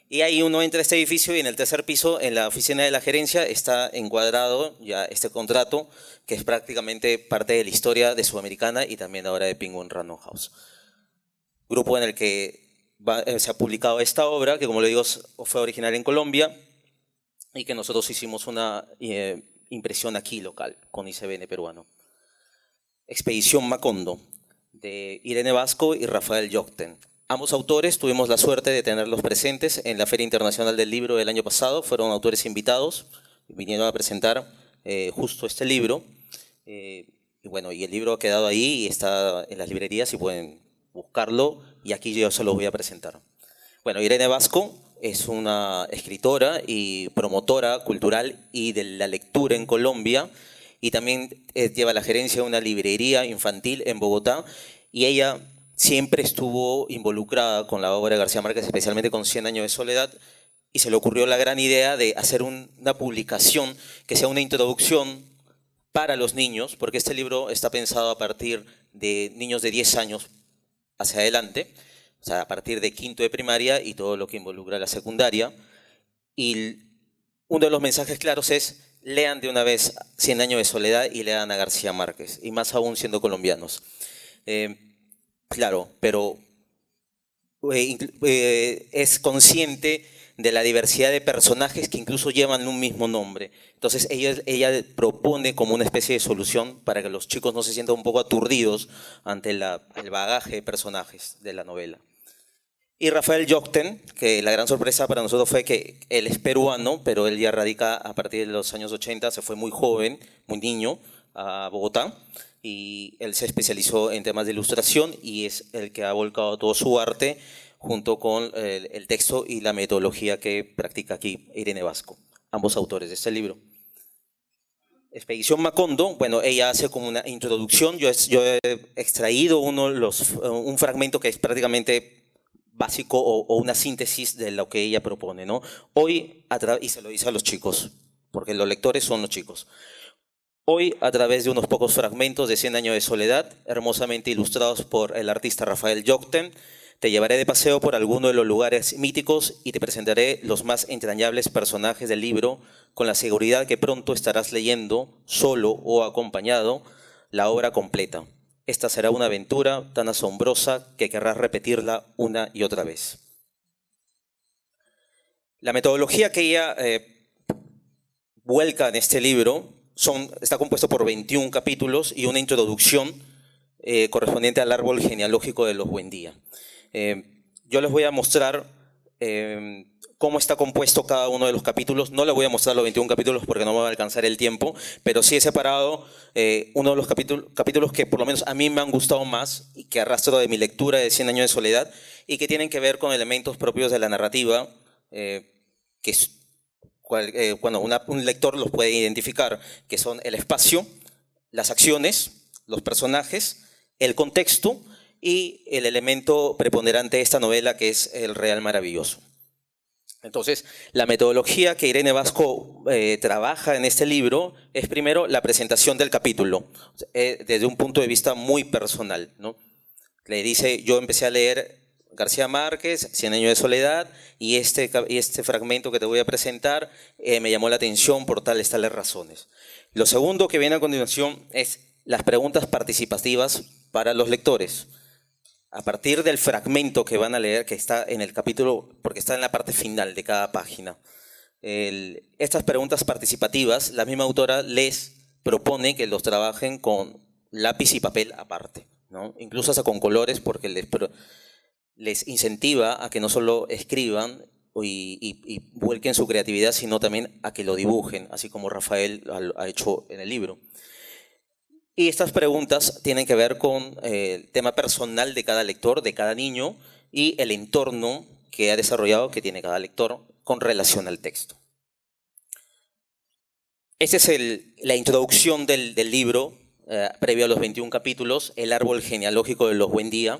Y ahí uno entra a este edificio y en el tercer piso, en la oficina de la gerencia, está encuadrado ya este contrato, que es prácticamente parte de la historia de Sudamericana y también ahora de Penguin Random House. Grupo en el que se ha publicado esta obra, que como le digo, fue original en Colombia, y que nosotros hicimos una impresión aquí local, con ICBN peruano. Expedición Macondo, de Irene Vasco y Rafael Yocten. Ambos autores tuvimos la suerte de tenerlos presentes en la Feria Internacional del Libro del año pasado. Fueron autores invitados, vinieron a presentar justo este libro. Y el libro ha quedado ahí y está en las librerías y pueden buscarlo. Y aquí yo se los voy a presentar. Bueno, Irene Vasco es una escritora y promotora cultural y de la lectura en Colombia, y también lleva la gerencia de una librería infantil en Bogotá, y ella siempre estuvo involucrada con la obra de García Márquez, especialmente con 100 años de soledad, y se le ocurrió la gran idea de hacer una publicación que sea una introducción para los niños, porque este libro está pensado a partir de niños de 10 años hacia adelante, o sea, a partir de quinto de primaria y todo lo que involucra la secundaria. Y uno de los mensajes claros es, lean de una vez 100 años de soledad y lean a García Márquez, y más aún siendo colombianos. Claro, pero es consciente de la diversidad de personajes que incluso llevan un mismo nombre. Entonces ella propone como una especie de solución para que los chicos no se sientan un poco aturdidos ante el bagaje de personajes de la novela. Y Rafael Yocten, que la gran sorpresa para nosotros fue que él es peruano, pero él ya radica a partir de los años 80, se fue muy joven, muy niño, a Bogotá, y él se especializó en temas de ilustración y es el que ha volcado todo su arte junto con el texto y la metodología que practica aquí Irene Vasco, ambos autores de este libro. Expedición Macondo, bueno, ella hace como una introducción, yo he extraído un fragmento que es prácticamente básico o una síntesis de lo que ella propone, ¿no? Hoy, y se lo dice a los chicos, porque los lectores son los chicos. Hoy, a través de unos pocos fragmentos de 100 años de soledad, hermosamente ilustrados por el artista Rafael Jokten, te llevaré de paseo por alguno de los lugares míticos y te presentaré los más entrañables personajes del libro, con la seguridad que pronto estarás leyendo, solo o acompañado, la obra completa. Esta será una aventura tan asombrosa que querrás repetirla una y otra vez. La metodología que ella vuelca en este libro está compuesto por 21 capítulos y una introducción correspondiente al árbol genealógico de los Buendía. Yo les voy a mostrar cómo está compuesto cada uno de los capítulos. No les voy a mostrar los 21 capítulos porque no me va a alcanzar el tiempo, pero sí he separado uno de los capítulos que por lo menos a mí me han gustado más y que arrastro de mi lectura de 100 años de soledad y que tienen que ver con elementos propios de la narrativa cuando un lector los puede identificar, que son el espacio, las acciones, los personajes, el contexto y el elemento preponderante de esta novela, que es el real maravilloso. Entonces, la metodología que Irene Vasco trabaja en este libro es primero la presentación del capítulo, desde un punto de vista muy personal, ¿no? Le dice, yo empecé a leer García Márquez, 100 años de soledad, y este fragmento que te voy a presentar me llamó la atención por tales razones. Lo segundo que viene a continuación es las preguntas participativas para los lectores. A partir del fragmento que van a leer, que está en el capítulo, porque está en la parte final de cada página, estas preguntas participativas, la misma autora les propone que los trabajen con lápiz y papel aparte, ¿no? Incluso hasta con colores, porque les incentiva a que no solo escriban y vuelquen su creatividad, sino también a que lo dibujen, así como Rafael ha hecho en el libro. Y estas preguntas tienen que ver con el tema personal de cada lector, de cada niño, y el entorno que ha desarrollado, que tiene cada lector, con relación al texto. Esta es la introducción del libro, previo a los 21 capítulos, el árbol genealógico de los Buendía.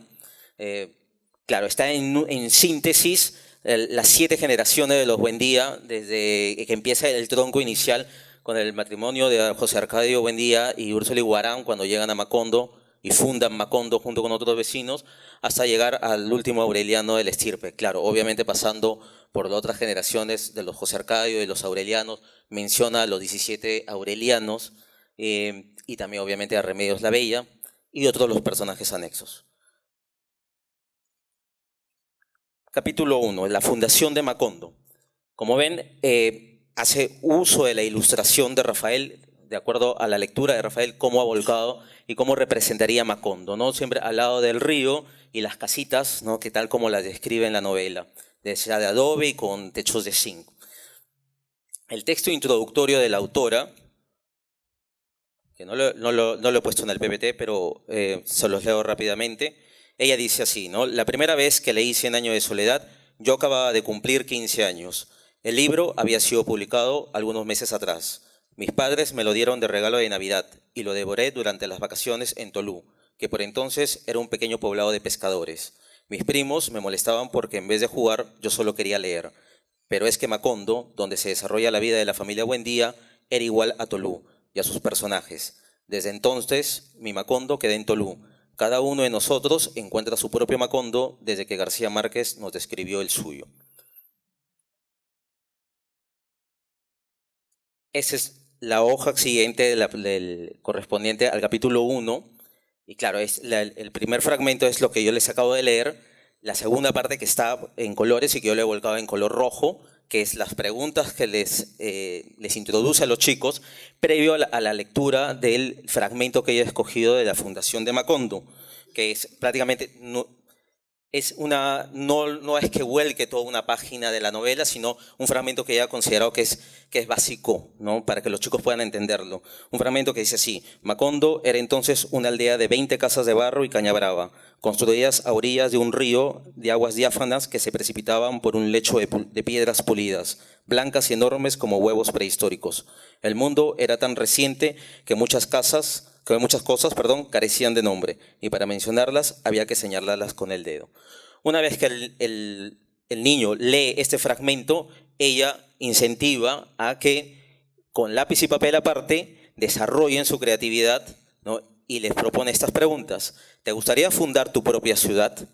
Claro, está en síntesis las 7 generaciones de los Buendía, desde que empieza el tronco inicial con el matrimonio de José Arcadio Buendía y Úrsula Iguarán, cuando llegan a Macondo y fundan Macondo junto con otros vecinos, hasta llegar al último Aureliano de la estirpe. Claro, obviamente pasando por las otras generaciones de los José Arcadio y los Aurelianos, menciona a los 17 Aurelianos y también obviamente a Remedios la Bella y otros los personajes anexos. Capítulo 1, la fundación de Macondo. Como ven, hace uso de la ilustración de Rafael, de acuerdo a la lectura de Rafael, cómo ha volcado y cómo representaría Macondo, ¿no? Siempre al lado del río y las casitas, ¿no? Que tal como las describe en la novela, de adobe y con techos de zinc. El texto introductorio de la autora, que no lo he puesto en el PPT, pero se los leo rápidamente. Ella dice así, ¿no? La primera vez que leí 100 años de soledad, yo acababa de cumplir 15 años. El libro había sido publicado algunos meses atrás. Mis padres me lo dieron de regalo de Navidad y lo devoré durante las vacaciones en Tolú, que por entonces era un pequeño poblado de pescadores. Mis primos me molestaban porque en vez de jugar yo solo quería leer. Pero es que Macondo, donde se desarrolla la vida de la familia Buendía, era igual a Tolú y a sus personajes. Desde entonces, mi Macondo queda en Tolú. Cada uno de nosotros encuentra su propio Macondo desde que García Márquez nos describió el suyo. Esa es la hoja siguiente del correspondiente al capítulo 1. Y claro, el primer fragmento es lo que yo les acabo de leer. La segunda parte que está en colores y que yo le he volcado en color rojo, que es las preguntas que les introduce a los chicos previo a la lectura del fragmento que ella ha escogido de la Fundación de Macondo, que es prácticamente no es que vuelque toda una página de la novela, sino un fragmento que ella ha considerado que es básico, ¿no? Para que los chicos puedan entenderlo. Un fragmento que dice así: Macondo era entonces una aldea de 20 casas de barro y caña brava, construidas a orillas de un río de aguas diáfanas que se precipitaban por un lecho de piedras pulidas, blancas y enormes como huevos prehistóricos. El mundo era tan reciente que muchas cosas, carecían de nombre, y para mencionarlas había que señalarlas con el dedo. Una vez que el niño lee este fragmento, ella incentiva a que, con lápiz y papel aparte, desarrollen su creatividad, ¿no? Y les propone estas preguntas. ¿Te gustaría fundar tu propia ciudad?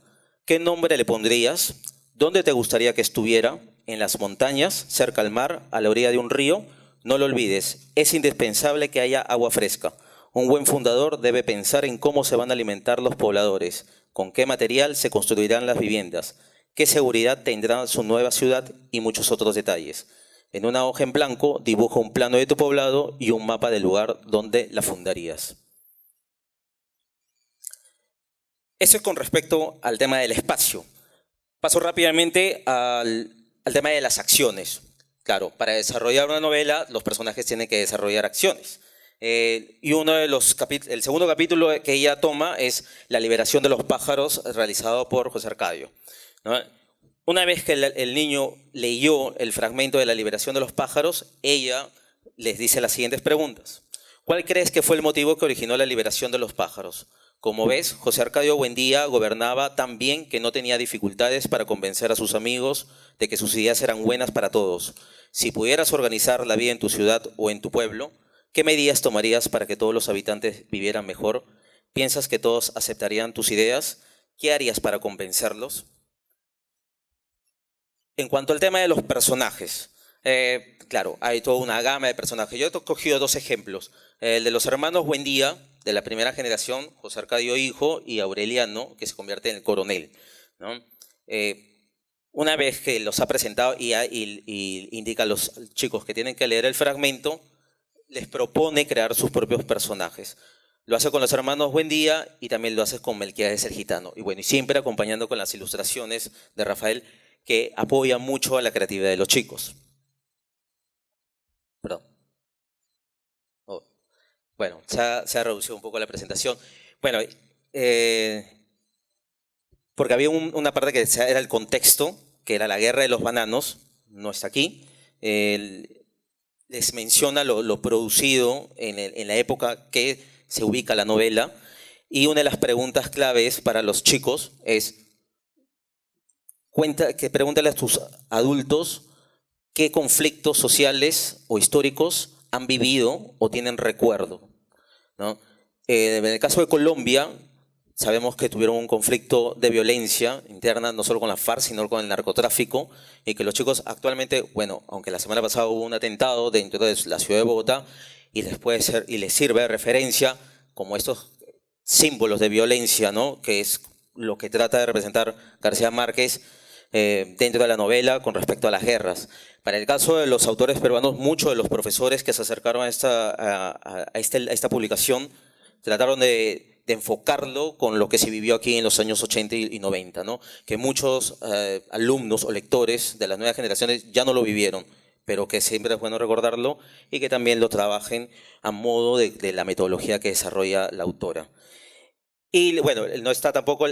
¿Qué nombre le pondrías? ¿Dónde te gustaría que estuviera? ¿En las montañas, cerca al mar, a la orilla de un río? No lo olvides, es indispensable que haya agua fresca. Un buen fundador debe pensar en cómo se van a alimentar los pobladores, con qué material se construirán las viviendas, qué seguridad tendrá su nueva ciudad y muchos otros detalles. En una hoja en blanco dibuja un plano de tu poblado y un mapa del lugar donde la fundarías. Eso es con respecto al tema del espacio. Paso rápidamente al tema de las acciones. Claro, para desarrollar una novela, los personajes tienen que desarrollar acciones. Y el segundo capítulo que ella toma es La liberación de los pájaros, realizado por José Arcadio, ¿no? Una vez que el niño leyó el fragmento de La liberación de los pájaros, ella les dice las siguientes preguntas. ¿Cuál crees que fue el motivo que originó la liberación de los pájaros? Como ves, José Arcadio Buendía gobernaba tan bien que no tenía dificultades para convencer a sus amigos de que sus ideas eran buenas para todos. Si pudieras organizar la vida en tu ciudad o en tu pueblo, ¿qué medidas tomarías para que todos los habitantes vivieran mejor? ¿Piensas que todos aceptarían tus ideas? ¿Qué harías para convencerlos? En cuanto al tema de los personajes, claro, hay toda una gama de personajes. Yo he cogido dos ejemplos. El de los hermanos Buendía, de la primera generación, José Arcadio hijo y Aureliano, que se convierte en el coronel, ¿no? Una vez que los ha presentado y indica a los chicos que tienen que leer el fragmento, les propone crear sus propios personajes. Lo hace con los hermanos Buendía y también lo hace con Melquiades el Gitano. Y bueno, y siempre acompañando con las ilustraciones de Rafael, que apoyan mucho a la creatividad de los chicos. Perdón. Oh. Bueno, se ha reducido un poco la presentación. Bueno, porque había una parte que era el contexto, que era la guerra de los bananos, no está aquí. Les menciona lo producido en la época que se ubica la novela, y una de las preguntas claves para los chicos es pregúntale a tus adultos qué conflictos sociales o históricos han vivido o tienen recuerdo, ¿no? En el caso de Colombia, sabemos que tuvieron un conflicto de violencia interna, no solo con la FARC, sino con el narcotráfico, y que los chicos actualmente, bueno, aunque la semana pasada hubo un atentado dentro de la ciudad de Bogotá, y les sirve de referencia como estos símbolos de violencia, ¿no? Que es lo que trata de representar García Márquez dentro de la novela con respecto a las guerras. Para el caso de los autores peruanos, muchos de los profesores que se acercaron a esta publicación trataron de enfocarlo con lo que se vivió aquí en los años 80 y 90, ¿no? Que muchos alumnos o lectores de las nuevas generaciones ya no lo vivieron, pero que siempre es bueno recordarlo y que también lo trabajen a modo de la metodología que desarrolla la autora. Y bueno, no está tampoco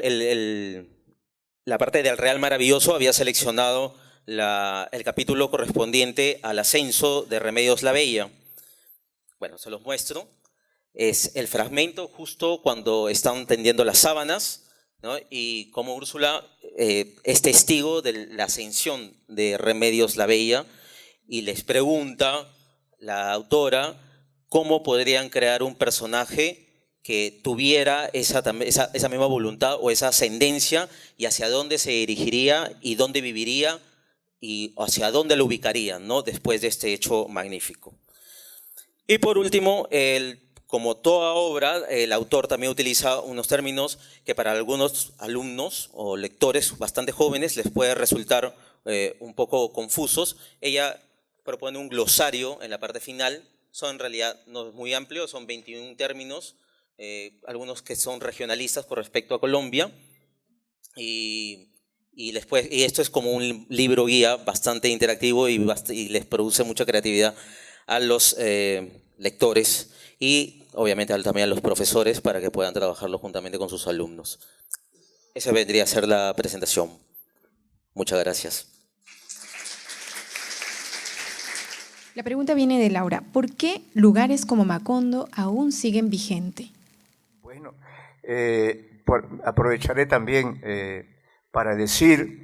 la parte del Real Maravilloso. Había seleccionado el capítulo correspondiente al ascenso de Remedios la Bella. Bueno, se los muestro. Es el fragmento justo cuando están tendiendo las sábanas, ¿no? Y como Úrsula es testigo de la ascensión de Remedios la Bella y les pregunta la autora cómo podrían crear un personaje que tuviera esa misma voluntad o esa ascendencia, y hacia dónde se dirigiría y dónde viviría y hacia dónde lo ubicarían, ¿no? Después de este hecho magnífico. Y por último, como toda obra, el autor también utiliza unos términos que para algunos alumnos o lectores bastante jóvenes les puede resultar un poco confusos. Ella propone un glosario en la parte final. Son en realidad no muy amplios, son 21 términos, algunos que son regionalistas con respecto a Colombia. y después, y esto es como un libro guía bastante interactivo y les produce mucha creatividad a los lectores y obviamente también a los profesores para que puedan trabajarlo juntamente con sus alumnos. Esa vendría a ser la presentación. Muchas gracias. La pregunta viene de Laura. ¿Por qué lugares como Macondo aún siguen vigente? Bueno, aprovecharé también para decir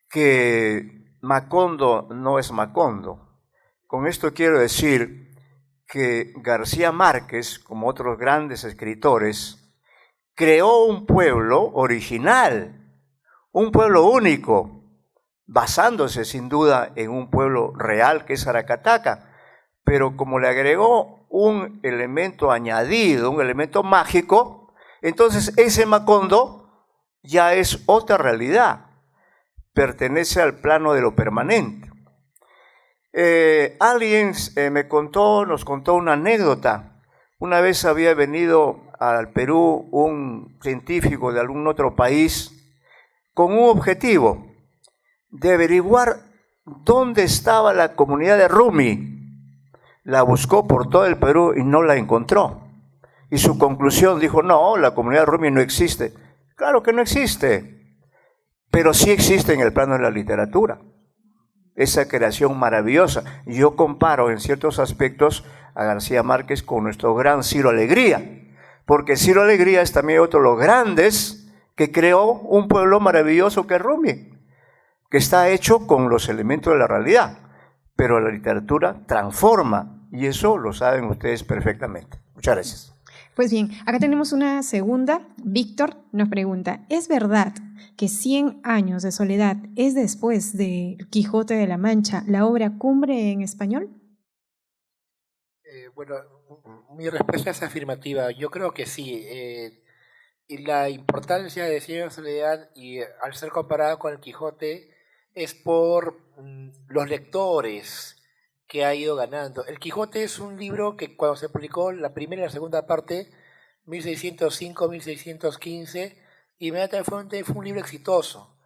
que Macondo no es Macondo. Con esto quiero decir que García Márquez, como otros grandes escritores, creó un pueblo original, un pueblo único, basándose sin duda en un pueblo real que es Aracataca, pero como le agregó un elemento añadido, un elemento mágico, entonces ese Macondo ya es otra realidad, pertenece al plano de lo permanente. Alguien nos contó una anécdota. Una vez había venido al Perú un científico de algún otro país con un objetivo de averiguar dónde estaba la comunidad de Rumi. La buscó por todo el Perú y no la encontró. Y su conclusión dijo, no, la comunidad de Rumi no existe. Claro que no existe, pero sí existe en el plano de la literatura. Esa creación maravillosa. Yo comparo en ciertos aspectos a García Márquez con nuestro gran Ciro Alegría, porque Ciro Alegría es también otro de los grandes que creó un pueblo maravilloso que es Rumi, que está hecho con los elementos de la realidad, pero la literatura transforma, y eso lo saben ustedes perfectamente. Muchas gracias. Pues bien, acá tenemos una segunda. Víctor nos pregunta, ¿es verdad que 100 años de soledad es después de Quijote de la Mancha la obra cumbre en español? Bueno, mi respuesta es afirmativa. Yo creo que sí. Y la importancia de 100 años de soledad, y al ser comparada con el Quijote, es por los lectores que ha ido ganando. El Quijote es un libro que cuando se publicó la primera y la segunda parte, 1605-1615, inmediatamente fue un libro exitoso.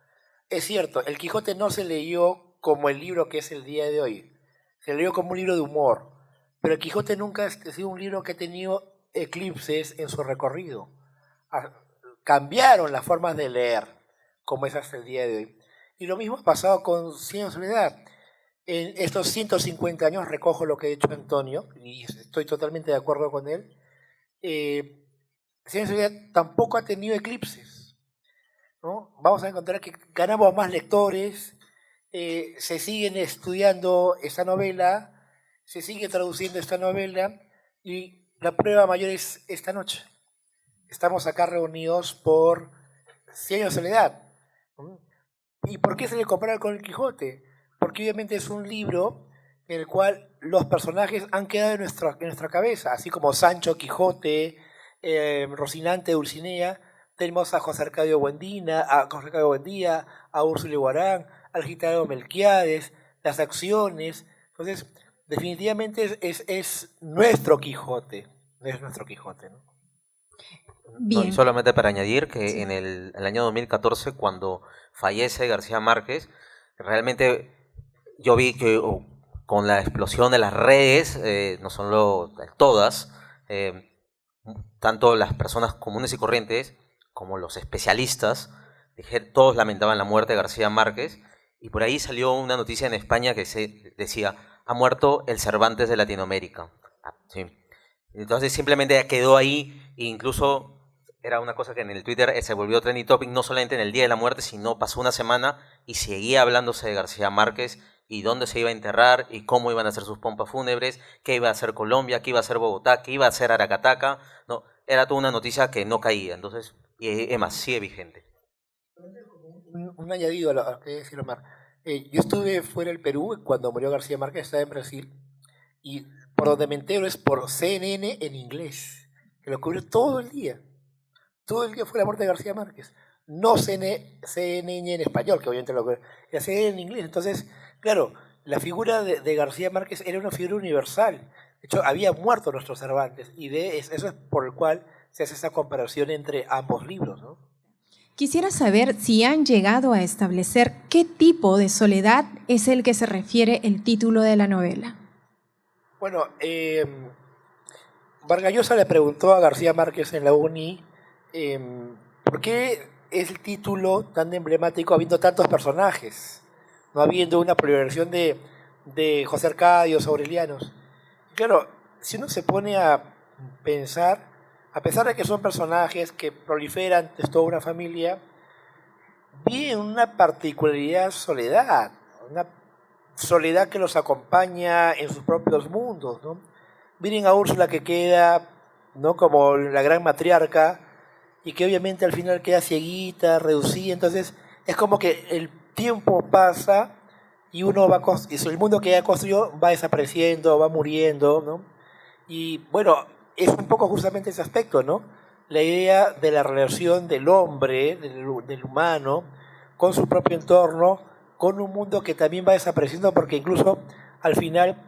Es cierto, el Quijote no se leyó como el libro que es el día de hoy, se leyó como un libro de humor, pero el Quijote nunca ha sido un libro que ha tenido eclipses en su recorrido. Cambiaron las formas de leer, como es hasta el día de hoy. Y lo mismo ha pasado con Cien años de soledad. En estos 150 años, recojo lo que ha dicho Antonio, y estoy totalmente de acuerdo con él, Cien años de soledad tampoco ha tenido eclipses, ¿no? Vamos a encontrar que ganamos más lectores, se siguen estudiando esta novela, se sigue traduciendo esta novela, y la prueba mayor es esta noche. Estamos acá reunidos por Cien años de soledad. ¿Y por qué se le compara con el Quijote? Porque obviamente es un libro en el cual los personajes han quedado en nuestra cabeza, así como Sancho, Quijote, Rocinante, Dulcinea. Tenemos a José Arcadio Buendía, a Úrsula Guarán, al gitano Melquiades, las acciones. Entonces, definitivamente es nuestro Quijote, es nuestro Quijote, ¿no? Bien. No, y solamente para añadir que en el año 2014, cuando fallece García Márquez, realmente yo vi que con la explosión de las redes, no solo todas, tanto las personas comunes y corrientes como los especialistas, todos lamentaban la muerte de García Márquez, y por ahí salió una noticia en España que decía, ha muerto el Cervantes de Latinoamérica. Sí. Entonces simplemente quedó ahí, e incluso era una cosa que en el Twitter se volvió trending topic, no solamente en el día de la muerte, sino pasó una semana y seguía hablándose de García Márquez y dónde se iba a enterrar y cómo iban a hacer sus pompas fúnebres, qué iba a hacer Colombia, qué iba a hacer Bogotá, qué iba a hacer Aracataca. No, era toda una noticia que no caía. Entonces, y además sigue vigente. Un añadido a lo que decía Omar. Yo estuve fuera del Perú cuando murió García Márquez, estaba en Brasil, y por donde me entero es por CNN en inglés, que lo cubrió todo el día. Todo el día fue la muerte de García Márquez. No CNN en español, que obviamente lo cubrió, era CNN en inglés. Entonces, claro, la figura de García Márquez era una figura universal. De hecho, había muerto nuestro Cervantes, y eso es por el cual se hace esa comparación entre ambos libros, ¿no? Quisiera saber si han llegado a establecer qué tipo de soledad es el que se refiere el título de la novela. Bueno, Vargas Llosa le preguntó a García Márquez en la uni por qué es el título tan emblemático habiendo tantos personajes, no habiendo una proliferación de José Arcadios, Aurelianos. Claro, si uno se pone a pensar, a pesar de que son personajes que proliferan de toda una familia, viven una particularidad soledad, una soledad que los acompaña en sus propios mundos, ¿no? Miren a Úrsula que queda, ¿no?, como la gran matriarca y que obviamente al final queda cieguita, reducida, entonces es como que el tiempo pasa y uno va y el mundo que ella construyó va desapareciendo, va muriendo, ¿no? Y bueno, es un poco justamente ese aspecto, ¿no? La idea de la relación del hombre, del humano, con su propio entorno, con un mundo que también va desapareciendo porque incluso al final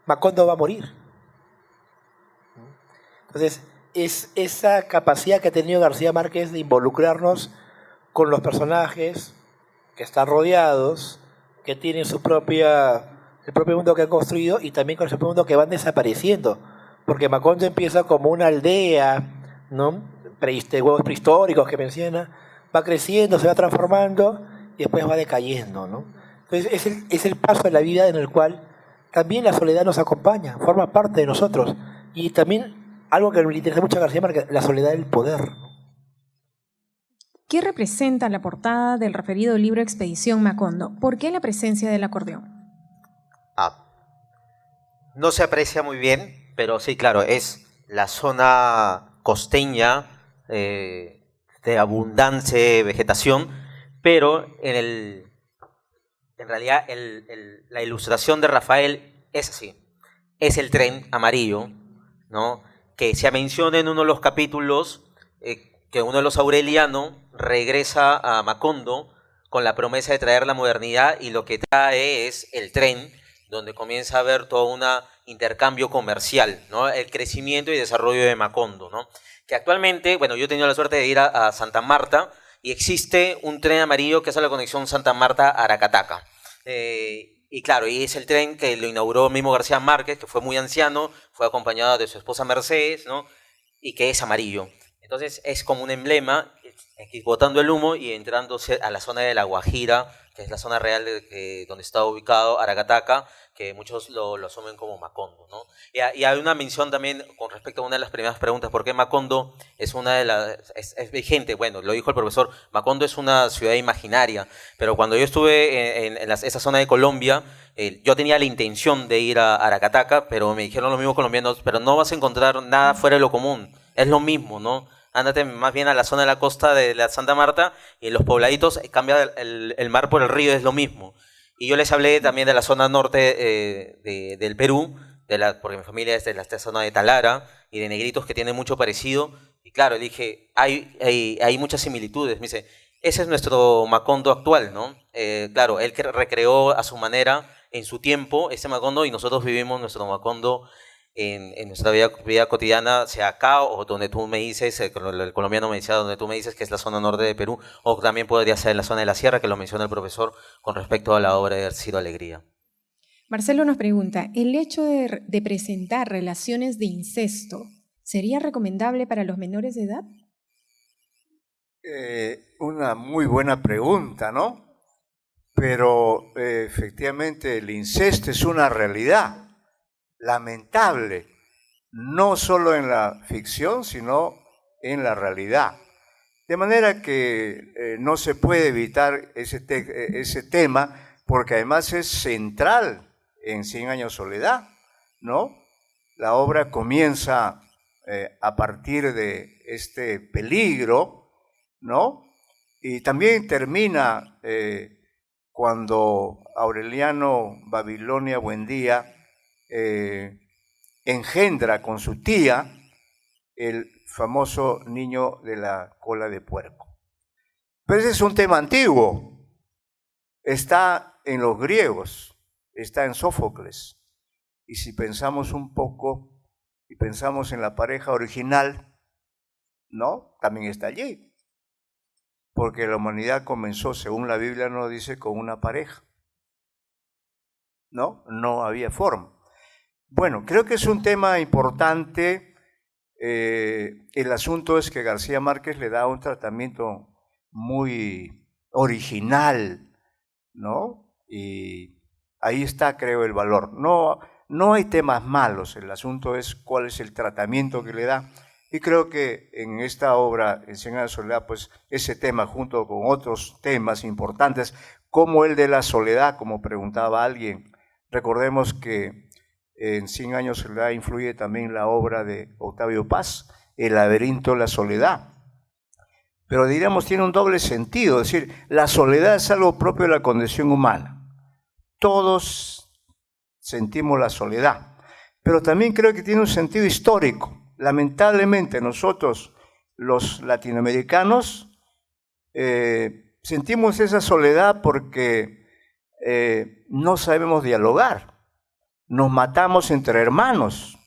Macondo va a morir. Entonces, es esa capacidad que ha tenido García Márquez de involucrarnos con los personajes que están rodeados, que tienen el propio mundo que han construido y también con el propio mundo que van desapareciendo. Porque Macondo empieza como una aldea, ¿no?, huevos prehistóricos que menciona, va creciendo, se va transformando y después va decayendo, ¿no? Entonces es el paso de la vida en el cual también la soledad nos acompaña, forma parte de nosotros. Y también algo que me interesa mucho a García Márquez, la soledad del poder. ¿Qué representa la portada del referido libro Expedición Macondo? ¿Por qué la presencia del acordeón? No se aprecia muy bien, pero sí, claro, es la zona costeña de abundante vegetación, pero en realidad la ilustración de Rafael es así, es el tren amarillo, ¿no?, que se menciona en uno de los capítulos que uno de los Aureliano regresa a Macondo con la promesa de traer la modernidad y lo que trae es el tren, donde comienza a haber todo un intercambio comercial, ¿no?, el crecimiento y desarrollo de Macondo, ¿no?, que actualmente, bueno, yo he tenido la suerte de ir a Santa Marta y existe un tren amarillo que es la conexión Santa Marta-Aracataca. Y claro, y es el tren que lo inauguró el mismo García Márquez, que fue muy anciano, fue acompañado de su esposa Mercedes, ¿no?, y que es amarillo. Entonces es como un emblema, botando el humo y entrándose a la zona de La Guajira, que es la zona real donde está ubicado Aracataca, que muchos lo asumen como Macondo, ¿no? Y hay una mención también con respecto a una de las primeras preguntas, ¿por qué Macondo es es vigente? Bueno, lo dijo el profesor, Macondo es una ciudad imaginaria, pero cuando yo estuve en esa zona de Colombia, yo tenía la intención de ir a Aracataca, pero me dijeron los mismos colombianos, pero no vas a encontrar nada fuera de lo común, es lo mismo, ¿no? Ándate más bien a la zona de la costa de la Santa Marta y en los pobladitos cambia el mar por el río, es lo mismo. Y yo les hablé también de la zona norte del Perú, porque mi familia es de la zona de Talara y de Negritos, que tiene mucho parecido. Y claro, dije, hay muchas similitudes. Me dice, ese es nuestro Macondo actual, ¿no? Claro, él recreó a su manera, en su tiempo, ese Macondo, y nosotros vivimos nuestro Macondo en nuestra vida cotidiana, sea acá o donde tú me dices, el colombiano me decía donde tú me dices que es la zona norte de Perú, o también podría ser en la zona de la sierra, que lo menciona el profesor con respecto a la obra de Ercido Alegría. Marcelo nos pregunta, ¿el hecho de presentar relaciones de incesto sería recomendable para los menores de edad? Una muy buena pregunta, ¿no? Pero efectivamente el incesto es una realidad lamentable, no solo en la ficción, sino en la realidad. De manera que no se puede evitar ese tema, porque además es central en 100 años de soledad, ¿no? La obra comienza a partir de este peligro, ¿no? Y también termina cuando Aureliano Babilonia Buendía engendra con su tía el famoso niño de la cola de puerco. Pero ese es un tema antiguo, está en los griegos, está en Sófocles, y si pensamos un poco y pensamos en la pareja original, ¿no?, también está allí. porque la humanidad comenzó, según la Biblia nos dice, con una pareja. ¿No? No había forma. Bueno, creo que es un tema importante. El asunto es que García Márquez le da un tratamiento muy original, ¿no? Y ahí está, creo, el valor. No hay temas malos, el asunto es cuál es el tratamiento que le da. Y creo que en esta obra, en 100 años de soledad, pues ese tema, junto con otros temas importantes, como el de la soledad, como preguntaba alguien. Recordemos que en 100 años de soledad influye también la obra de Octavio Paz, El laberinto de la soledad. Pero diríamos, tiene un doble sentido, es decir, la soledad es algo propio de la condición humana. Todos sentimos la soledad, pero también creo que tiene un sentido histórico. Lamentablemente nosotros, los latinoamericanos, sentimos esa soledad porque no sabemos dialogar. Nos matamos entre hermanos,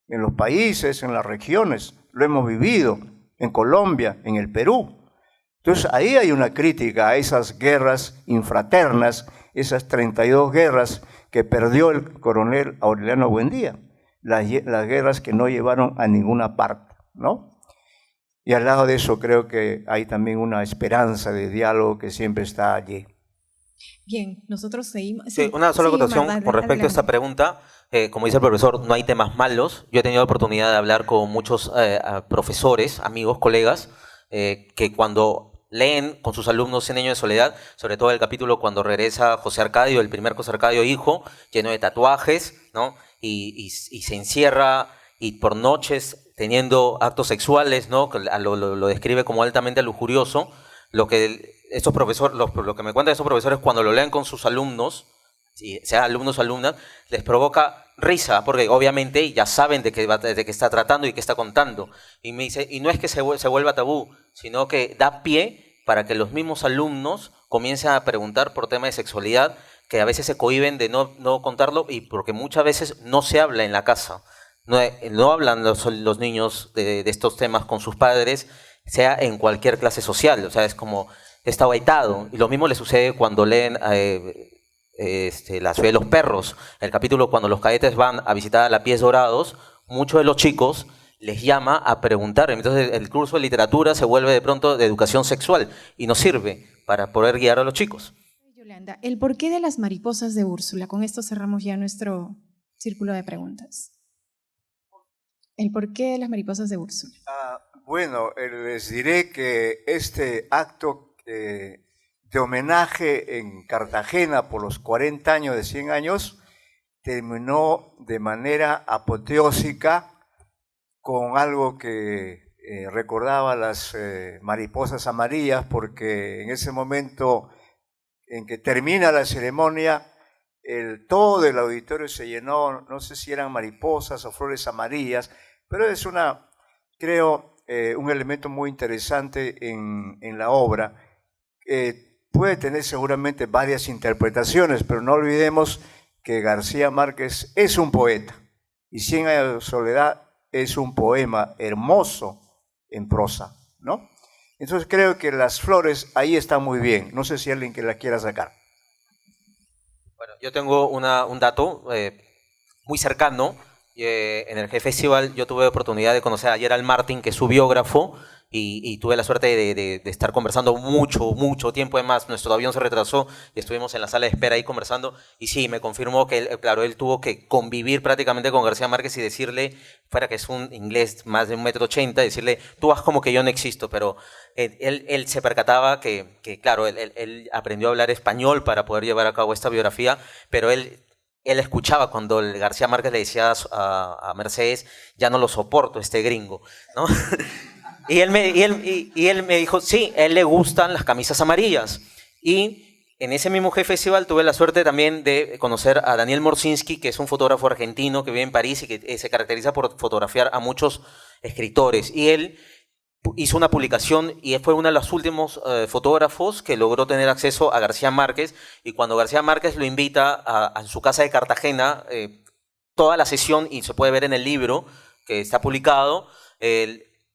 en los países, en las regiones, lo hemos vivido, en Colombia, en el Perú. Entonces ahí hay una crítica a esas guerras infraternas, esas 32 guerras que perdió el coronel Aureliano Buendía, las guerras que no llevaron a ninguna parte, ¿no? Y al lado de eso creo que hay también una esperanza de diálogo que siempre está allí. Bien, nosotros seguimos. Sí, una sola acotación con respecto a esta pregunta. Como dice el profesor, no hay temas malos. Yo he tenido la oportunidad de hablar con muchos profesores, amigos, colegas, que cuando leen con sus alumnos 100 años de soledad, sobre todo el capítulo cuando regresa José Arcadio, el primer José Arcadio hijo, lleno de tatuajes, ¿no? Y se encierra y por noches teniendo actos sexuales, ¿no? Que lo describe como altamente lujurioso. Lo que estos profesores, lo que me cuentan estos profesores cuando lo leen con sus alumnos, sea alumnos o alumnas, les provoca risa, porque obviamente ya saben de qué está tratando y qué está contando. Y me dice, y no es que se vuelva tabú, sino que da pie para que los mismos alumnos comiencen a preguntar por temas de sexualidad, que a veces se cohíben de no contarlo, y porque muchas veces no se habla en la casa. No hablan los niños de estos temas con sus padres, sea en cualquier clase social. O sea, es como, está vetado. Y lo mismo le sucede cuando leen La ciudad de los perros. El capítulo cuando los cadetes van a visitar a la Pies Dorados, muchos de los chicos les llama a preguntar. Entonces el curso de literatura se vuelve de pronto de educación sexual y nos sirve para poder guiar a los chicos. Yolanda, el porqué de las mariposas de Úrsula. Con esto cerramos ya nuestro círculo de preguntas. El porqué de las mariposas de Úrsula. Bueno, les diré que este acto de homenaje en Cartagena por los 40 años de 100 años terminó de manera apoteósica con algo que recordaba las mariposas amarillas, porque en ese momento en que termina la ceremonia, todo el auditorio se llenó, no sé si eran mariposas o flores amarillas, pero es creo, un elemento muy interesante en la obra. Puede tener seguramente varias interpretaciones, pero no olvidemos que García Márquez es un poeta y 100 años de soledad es un poema hermoso en prosa, ¿no? Entonces creo que las flores ahí están muy bien. No sé si hay alguien que las quiera sacar. Bueno, yo tengo un dato muy cercano. En el G-Festival yo tuve la oportunidad de conocer a Gerald Martin, que es su biógrafo, y tuve la suerte de estar conversando mucho tiempo. Además, nuestro avión se retrasó y estuvimos en la sala de espera ahí conversando, y sí, me confirmó que él tuvo que convivir prácticamente con García Márquez y decirle, fuera que es un inglés más de 1,80 m, decirle, tú haz como que yo no existo, pero él se percataba que claro, él aprendió a hablar español para poder llevar a cabo esta biografía, pero él escuchaba cuando García Márquez le decía a Mercedes, ya no lo soporto este gringo, ¿no? y él me dijo, sí, a él le gustan las camisas amarillas. Y en ese mismo G-Festival tuve la suerte también de conocer a Daniel Morsinski, que es un fotógrafo argentino que vive en París y que se caracteriza por fotografiar a muchos escritores. Y él hizo una publicación y fue uno de los últimos fotógrafos que logró tener acceso a García Márquez, y cuando García Márquez lo invita a su casa de Cartagena, toda la sesión, y se puede ver en el libro que está publicado,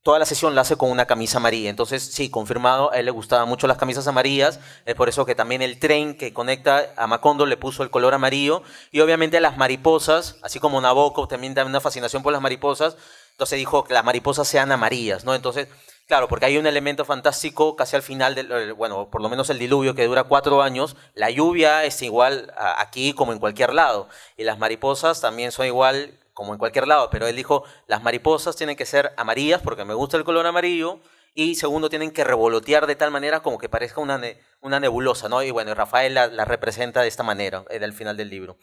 toda la sesión la hace con una camisa amarilla. Entonces, sí, confirmado, a él le gustaban mucho las camisas amarillas. Es por eso que también el tren que conecta a Macondo le puso el color amarillo. Y obviamente las mariposas, así como Nabokov también tiene una fascinación por las mariposas, entonces dijo que las mariposas sean amarillas, ¿no? Entonces, claro, porque hay un elemento fantástico casi al final, bueno, por lo menos el diluvio que dura 4 años, la lluvia es igual aquí como en cualquier lado. Y las mariposas también son igual como en cualquier lado, pero él dijo, las mariposas tienen que ser amarillas porque me gusta el color amarillo, y segundo, tienen que revolotear de tal manera como que parezca una nebulosa, ¿no? Y bueno, Rafael la representa de esta manera, al final del libro.